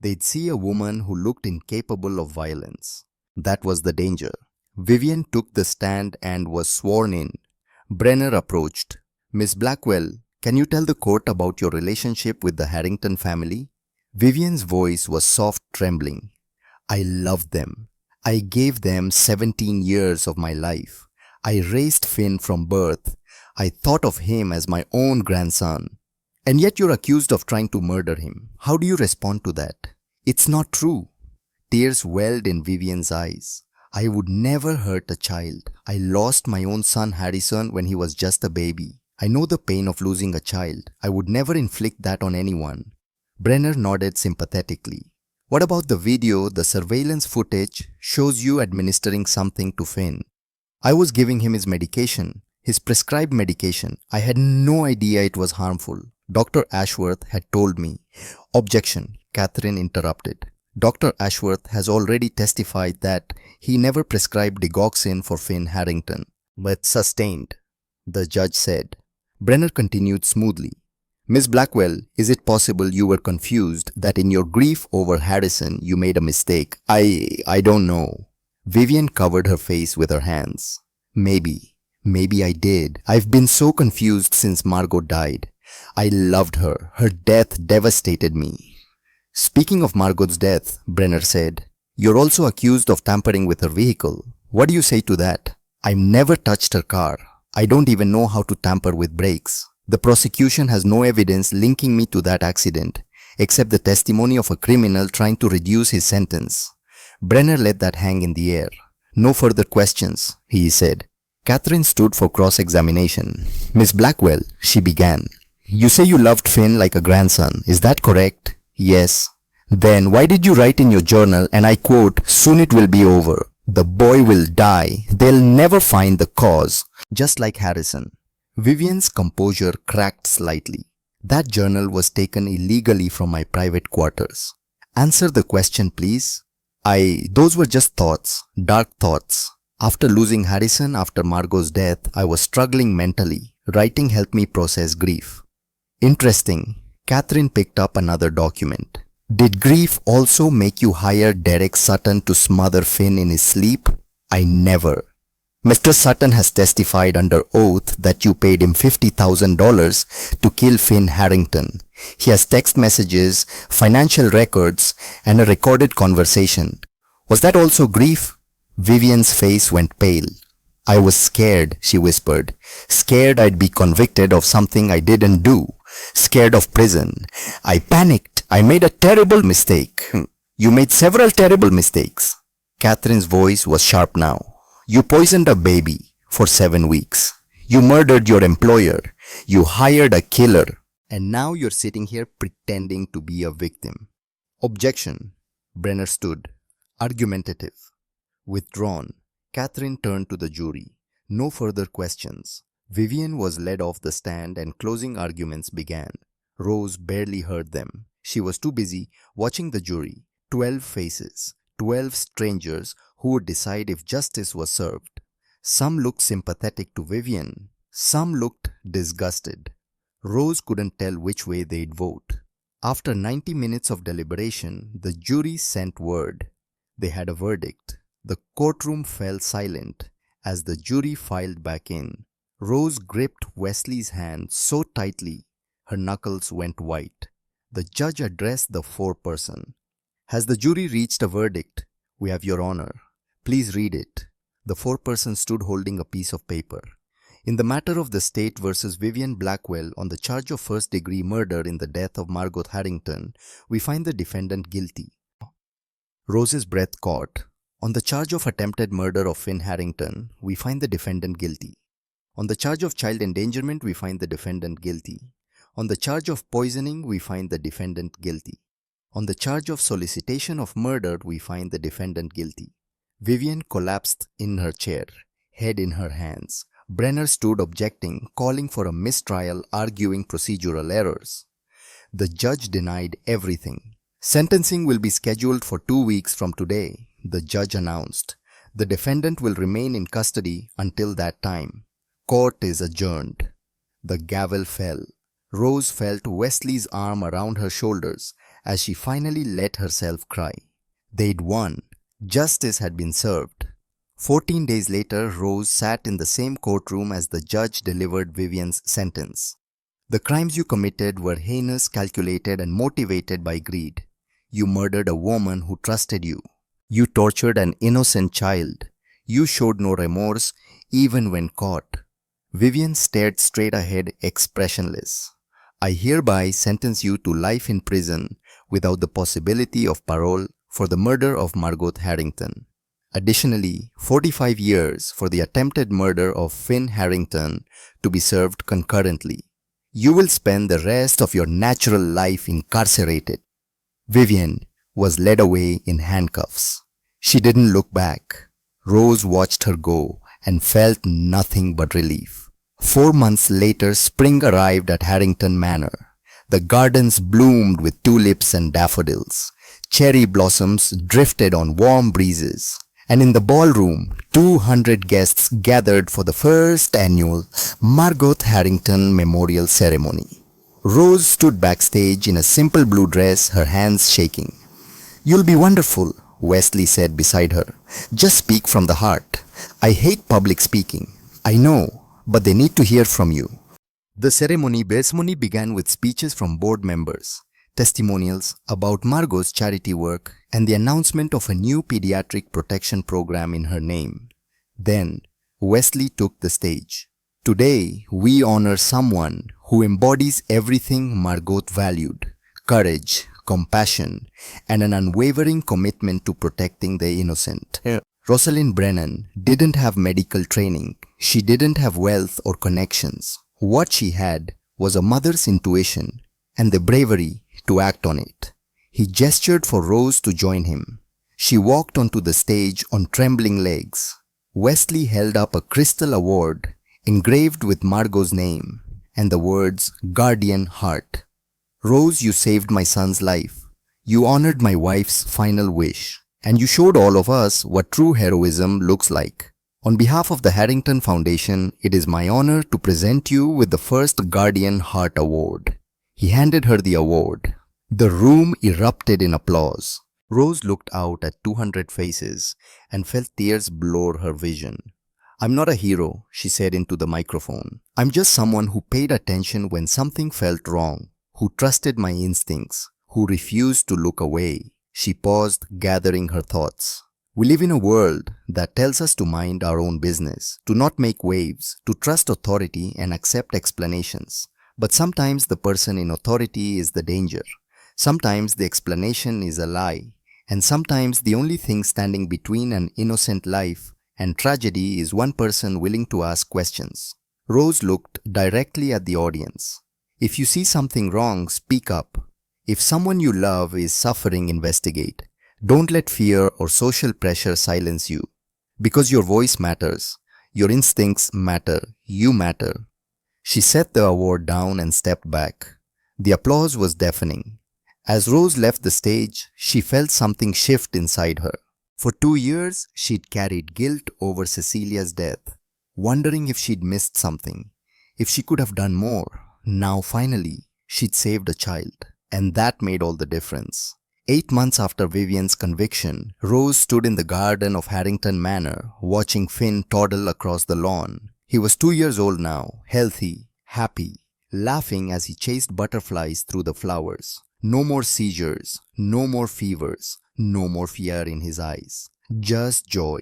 [SPEAKER 1] They'd see a woman who looked incapable of violence. That was the danger. Vivian took the stand and was sworn in. Brenner approached. "Miss Blackwell, can you tell the court about your relationship with the Harrington family?" Vivian's voice was soft, trembling. "I loved them. I gave them 17 years of my life. I raised Finn from birth. I thought of him as my own grandson. And yet you're accused of trying to murder him. How do you respond to that?" "It's not true." Tears welled in Vivian's eyes. I would never hurt a child. I lost my own son Harrison when he was just a baby. I know the pain of losing a child. I would never inflict that on anyone. Brenner nodded sympathetically. What about the video? The surveillance footage shows you administering something to Finn. I was giving him his medication, his prescribed medication. I had no idea it was harmful. Dr. Ashworth had told me. Objection, Catherine interrupted. Dr. Ashworth has already testified that he never prescribed digoxin for Finn Harrington. But sustained, the judge said. Brenner continued smoothly. Miss Blackwell, is it possible you were confused that in your grief over Harrison you made a mistake? I don't know. Vivian covered her face with her hands. Maybe I did. I've been so confused since Margot died. I loved her. Her death devastated me. Speaking of Margot's death, Brenner said, you're also accused of tampering with her vehicle. What do you say to that? I've never touched her car. I don't even know how to tamper with brakes. The prosecution has no evidence linking me to that accident, except the testimony of a criminal trying to reduce his sentence. Brenner let that hang in the air. No further questions, he said. Catherine stood for cross-examination. Miss Blackwell, she began. You say you loved Finn like a grandson, is that correct? Yes. Then why did you write in your journal, and I quote, soon it will be over. The boy will die. They'll never find the cause. Just like Harrison. Vivian's composure cracked slightly. That journal was taken illegally from my private quarters. Answer the question, please. Those were just thoughts, dark thoughts. After losing Harrison after Margot's death, I was struggling mentally. Writing helped me process grief. Interesting. Catherine picked up another document. Did grief also make you hire Derek Sutton to smother Finn in his sleep? I never. Mr. Sutton has testified under oath that you paid him $50,000 to kill Finn Harrington. He has text messages, financial records, and a recorded conversation. Was that also grief? Vivian's face went pale. I was scared, she whispered. Scared I'd be convicted of something I didn't do. Scared of prison. I panicked. I made a terrible mistake. You made several terrible mistakes. Catherine's voice was sharp now. You poisoned a baby for 7 weeks. You murdered your employer. You hired a killer. And now you're sitting here pretending to be a victim. Objection. Brenner stood, argumentative. Withdrawn. Catherine turned to the jury. No further questions. Vivian was led off the stand and closing arguments began. Rose barely heard them. She was too busy watching the jury. 12 faces. 12 strangers who would decide if justice was served. Some looked sympathetic to Vivian. Some looked disgusted. Rose couldn't tell which way they'd vote. After 90 minutes of deliberation, the jury sent word. They had a verdict. The courtroom fell silent as the jury filed back in. Rose gripped Wesley's hand so tightly, her knuckles went white. The judge addressed the foreperson. Has the jury reached a verdict? We have your honor. Please read it. The foreperson stood holding a piece of paper. In the matter of the state versus Vivian Blackwell on the charge of first-degree murder in the death of Margot Harrington, we find the defendant guilty. Rose's breath caught. On the charge of attempted murder of Finn Harrington, we find the defendant guilty. On the charge of child endangerment, we find the defendant guilty. On the charge of poisoning, we find the defendant guilty. On the charge of solicitation of murder, we find the defendant guilty. Vivian collapsed in her chair, head in her hands. Brenner stood objecting, calling for a mistrial, arguing procedural errors. The judge denied everything. Sentencing will be scheduled for 2 weeks from today, the judge announced. The defendant will remain in custody until that time. Court is adjourned. The gavel fell. Rose felt Wesley's arm around her shoulders as she finally let herself cry. They'd won. Justice had been served. 14 days later, Rose sat in the same courtroom as the judge delivered Vivian's sentence. The crimes you committed were heinous, calculated, and motivated by greed. You murdered a woman who trusted you. You tortured an innocent child. You showed no remorse, even when caught. Vivian stared straight ahead, expressionless. I hereby sentence you to life in prison without the possibility of parole for the murder of Margot Harrington. Additionally, 45 years for the attempted murder of Finn Harrington to be served concurrently. You will spend the rest of your natural life incarcerated. Vivian was led away in handcuffs. She didn't look back. Rose watched her go and felt nothing but relief. 4 months later, spring arrived at Harrington Manor. The gardens bloomed with tulips and daffodils. Cherry blossoms drifted on warm breezes. And in the ballroom, 200 guests gathered for the first annual Margot Harrington Memorial Ceremony. Rose stood backstage in a simple blue dress, her hands shaking. "You'll be wonderful," Wesley said beside her. "Just speak from the heart. I hate public speaking. I know, but they need to hear from you." The ceremony began with speeches from board members, testimonials about Margot's charity work, and the announcement of a new pediatric protection program in her name. Then, Wesley took the stage. "Today, we honor someone who embodies everything Margot valued: courage, compassion, and an unwavering commitment to protecting the innocent." Rosalind Brennan didn't have medical training. She didn't have wealth or connections. What she had was a mother's intuition and the bravery to act on it. He gestured for Rose to join him. She walked onto the stage on trembling legs. Wesley held up a crystal award engraved with Margot's name and the words "Guardian Heart." "Rose, you saved my son's life. You honored my wife's final wish. And you showed all of us what true heroism looks like. On behalf of the Harrington Foundation, it is my honor to present you with the first Guardian Heart Award." He handed her the award. The room erupted in applause. Rose looked out at 200 faces and felt tears blur her vision. "I'm not a hero," she said into the microphone. "I'm just someone who paid attention when something felt wrong, who trusted my instincts, who refused to look away." She paused, gathering her thoughts. We live in a world that tells us to mind our own business, to not make waves, to trust authority and accept explanations. But sometimes the person in authority is the danger. Sometimes the explanation is a lie. And sometimes the only thing standing between an innocent life and tragedy is one person willing to ask questions. Rose looked directly at the audience. "If you see something wrong, speak up. If someone you love is suffering, investigate. Don't let fear or social pressure silence you. Because your voice matters. Your instincts matter. You matter." She set the award down and stepped back. The applause was deafening. As Rose left the stage, she felt something shift inside her. For 2 years, she'd carried guilt over Cecilia's death, wondering if she'd missed something, if she could have done more. Now, finally, she'd saved a child. And that made all the difference. 8 months after Vivian's conviction, Rose stood in the garden of Harrington Manor, watching Finn toddle across the lawn. He was 2 years old now, healthy, happy, laughing as he chased butterflies through the flowers. No more seizures, no more fevers, no more fear in his eyes. Just joy.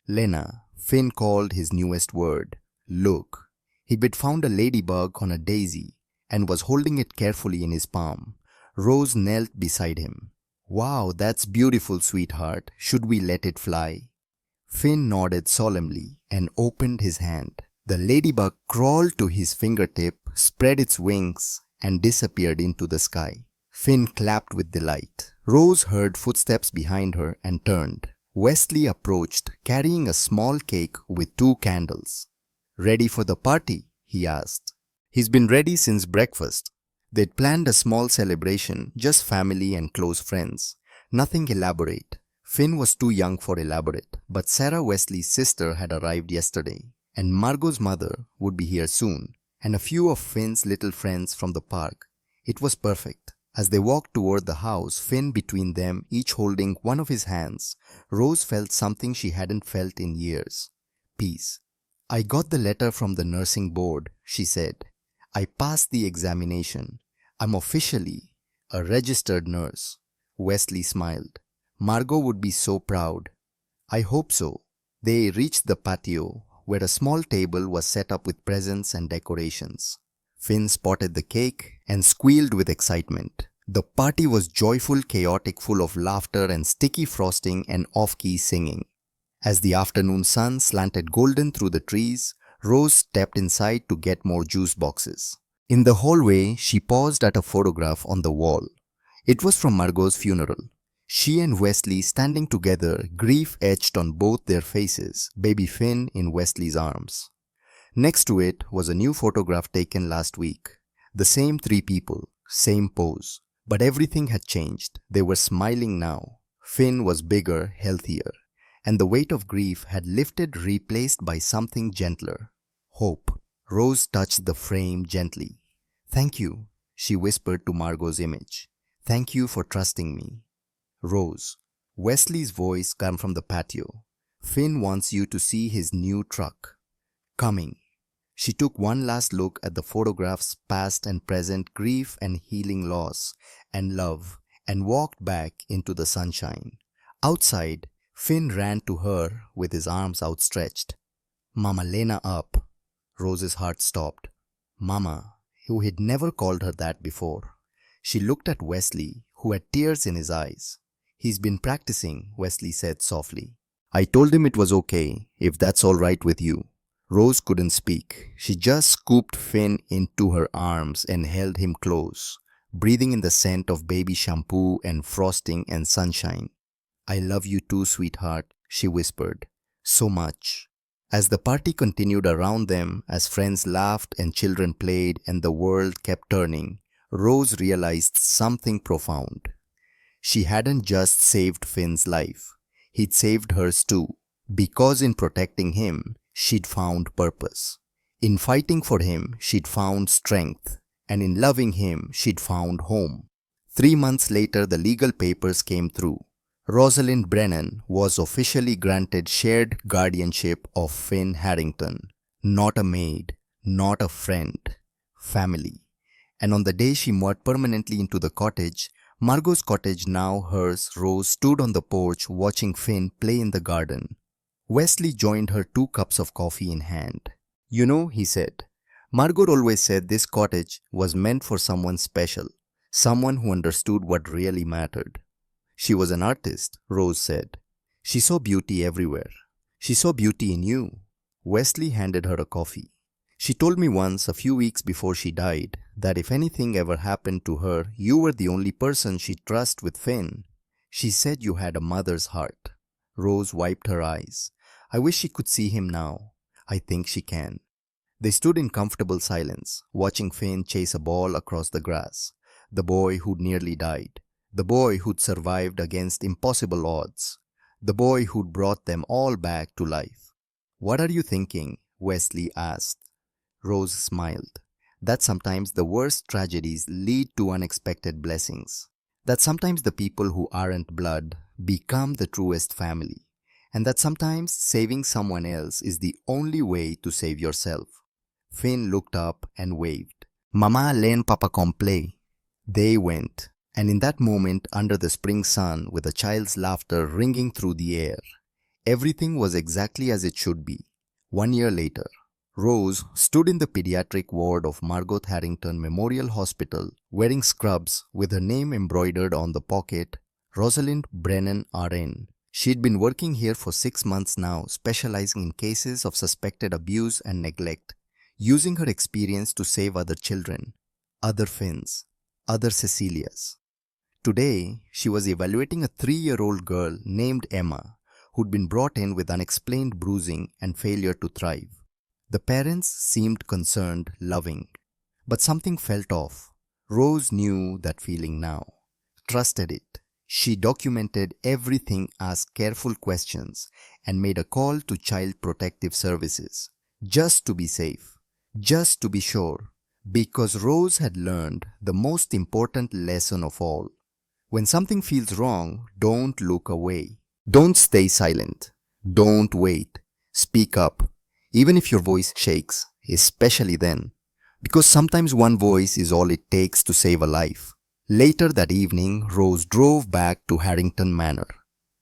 [SPEAKER 1] "Lena," Finn called his newest word. "Look." He'd found a ladybug on a daisy and was holding it carefully in his palm. Rose knelt beside him. "Wow, that's beautiful, sweetheart. Should we let it fly?" Finn nodded solemnly and opened his hand. The ladybug crawled to his fingertip, spread its wings, and disappeared into the sky. Finn clapped with delight. Rose heard footsteps behind her and turned. Wesley approached, carrying a small cake with 2 candles. "Ready for the party?" he asked. He's been ready since breakfast. They'd planned a small celebration, just family and close friends. Nothing elaborate. Finn was too young for elaborate, but Sarah Wesley's sister had arrived yesterday, and Margot's mother would be here soon, and a few of Finn's little friends from the park. It was perfect. As they walked toward the house, Finn between them, each holding one of his hands, Rose felt something she hadn't felt in years. Peace. "I got the letter from the nursing board," she said. "I passed the examination. I'm officially a registered nurse." Wesley smiled. Margot would be so proud. "I hope so." They reached the patio, where a small table was set up with presents and decorations. Finn spotted the cake and squealed with excitement. The party was joyful, chaotic, full of laughter and sticky frosting and off-key singing. As the afternoon sun slanted golden through the trees, Rose stepped inside to get more juice boxes. In the hallway, she paused at a photograph on the wall. It was from Margot's funeral. She and Wesley standing together, grief etched on both their faces, baby Finn in Wesley's arms. Next to it was a new photograph taken last week. The same three people, same pose. But everything had changed. They were smiling now. Finn was bigger, healthier, and the weight of grief had lifted, replaced by something gentler. Hope. Rose touched the frame gently. "Thank you," she whispered to Margot's image. "Thank you for trusting me." Rose. Wesley's voice came from the patio. "Finn wants you to see his new truck. Coming." She took one last look at the photographs, past and present, grief and healing loss, and love, and walked back into the sunshine. Outside, Finn ran to her with his arms outstretched. "Mama, Lena up." Rose's heart stopped. Mama, who had never called her that before. She looked at Wesley, who had tears in his eyes. "He's been practicing," Wesley said softly. "I told him it was okay, if that's all right with you." Rose couldn't speak. She just scooped Finn into her arms and held him close, breathing in the scent of baby shampoo and frosting and sunshine. "I love you too, sweetheart," she whispered. "So much." As the party continued around them, as friends laughed and children played and the world kept turning, Rose realized something profound. She hadn't just saved Finn's life. He'd saved hers too, because in protecting him, she'd found purpose. In fighting for him, she'd found strength. And in loving him, she'd found home. 3 months later, the legal papers came through. Rosalind Brennan was officially granted shared guardianship of Finn Harrington. Not a maid, not a friend, family. And on the day she moved permanently into the cottage, Margot's cottage, now hers, Rose stood on the porch watching Finn play in the garden. Wesley joined her, 2 cups of coffee in hand. "You know," he said, "Margot always said this cottage was meant for someone special, someone who understood what really mattered." "She was an artist," Rose said. "She saw beauty everywhere. She saw beauty in you." Wesley handed her a coffee. "She told me once, a few weeks before she died, that if anything ever happened to her, you were the only person she'd trust with Finn. She said you had a mother's heart." Rose wiped her eyes. "I wish she could see him now. I think she can." They stood in comfortable silence, watching Finn chase a ball across the grass. The boy who'd nearly died. The boy who'd survived against impossible odds. The boy who'd brought them all back to life. "What are you thinking?" Wesley asked. Rose smiled. "That sometimes the worst tragedies lead to unexpected blessings. That sometimes the people who aren't blood become the truest family. And that sometimes saving someone else is the only way to save yourself." Finn looked up and waved. "Mama, len papa comple." They went, and in that moment, under the spring sun, with a child's laughter ringing through the air, everything was exactly as it should be. 1 year later, Rose stood in the pediatric ward of Margot Harrington Memorial Hospital, wearing scrubs with her name embroidered on the pocket, Rosalind Brennan RN. She'd been working here for 6 months now, specializing in cases of suspected abuse and neglect, using her experience to save other children, other Finns, other Cecilias. Today, she was evaluating a 3-year-old girl named Emma, who'd been brought in with unexplained bruising and failure to thrive. The parents seemed concerned, loving, but something felt off. Rose knew that feeling now, trusted it. She documented everything, asked careful questions, and made a call to Child Protective Services, just to be safe, just to be sure, because Rose had learned the most important lesson of all. When something feels wrong, don't look away. Don't stay silent. Don't wait. Speak up, even if your voice shakes, especially then, because sometimes one voice is all it takes to save a life. Later that evening, Rose drove back to Harrington Manor.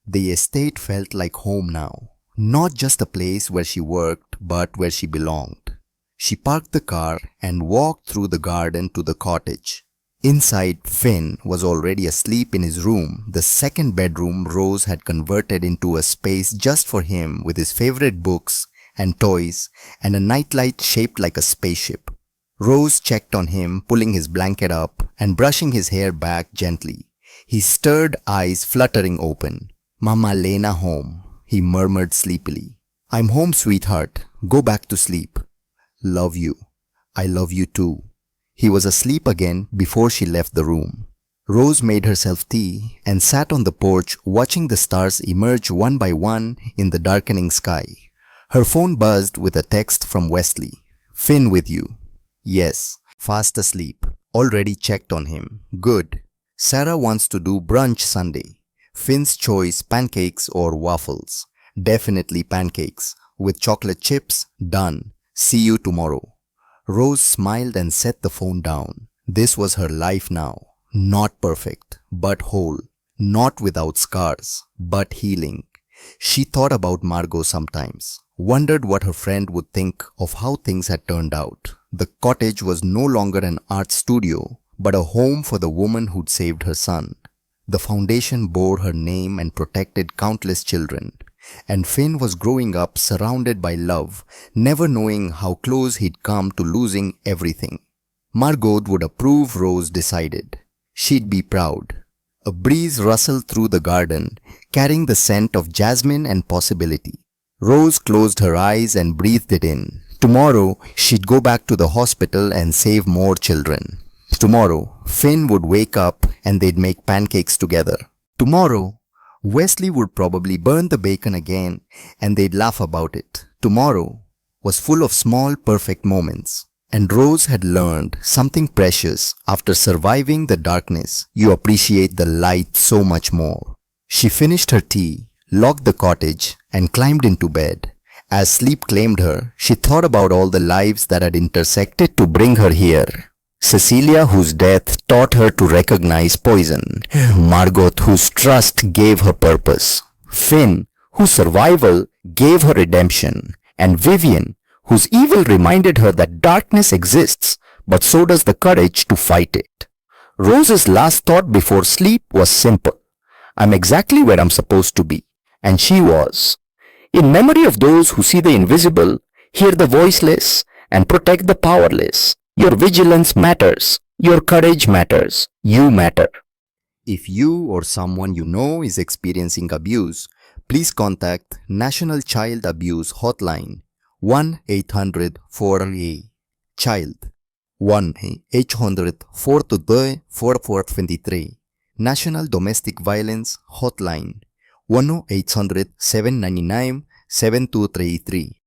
[SPEAKER 1] The estate felt like home now, not just a place where she worked, but where she belonged. She parked the car and walked through the garden to the cottage. Inside, Finn was already asleep in his room. The second bedroom Rose had converted into a space just for him with his favorite books and toys and a nightlight shaped like a spaceship. Rose checked on him, pulling his blanket up and brushing his hair back gently. His stirred eyes fluttering open. "Mama Lena home," he murmured sleepily. "I'm home, sweetheart. Go back to sleep." "Love you. I love you too." He was asleep again before she left the room. Rose made herself tea and sat on the porch watching the stars emerge one by one in the darkening sky. Her phone buzzed with a text from Wesley. "Finn with you." "Yes." "Fast asleep." "Already checked on him." "Good." "Sarah wants to do brunch Sunday." Finn's choice, pancakes or waffles. "Definitely pancakes. With chocolate chips." "Done. See you tomorrow." Rose smiled and set the phone down. This was her life now. Not perfect, but whole. Not without scars, but healing. She thought about Margot sometimes. Wondered what her friend would think of how things had turned out. The cottage was no longer an art studio, but a home for the woman who'd saved her son. The foundation bore her name and protected countless children. And Finn was growing up surrounded by love, never knowing how close he'd come to losing everything. Margot would approve, Rose decided. She'd be proud. A breeze rustled through the garden, carrying the scent of jasmine and possibility. Rose closed her eyes and breathed it in. Tomorrow, she'd go back to the hospital and save more children. Tomorrow, Finn would wake up and they'd make pancakes together. Tomorrow, Wesley would probably burn the bacon again and they'd laugh about it. Tomorrow was full of small, perfect moments. And Rose had learned something precious. After surviving the darkness, you appreciate the light so much more. She finished her tea, locked the cottage, and climbed into bed. As sleep claimed her, she thought about all the lives that had intersected to bring her here. Cecilia, whose death taught her to recognize poison. Margot, whose trust gave her purpose. Finn, whose survival gave her redemption. And Vivian, whose evil reminded her that darkness exists, but so does the courage to fight it. Rose's last thought before sleep was simple. I'm exactly where I'm supposed to be. And she was. In memory of those who see the invisible, hear the voiceless, and protect the powerless. Your vigilance matters. Your courage matters. You matter. If you or someone you know is experiencing abuse, please contact National Child Abuse Hotline 1-800-4A. Child 1-800-422-4423. National Domestic Violence Hotline 1-800-799-7233.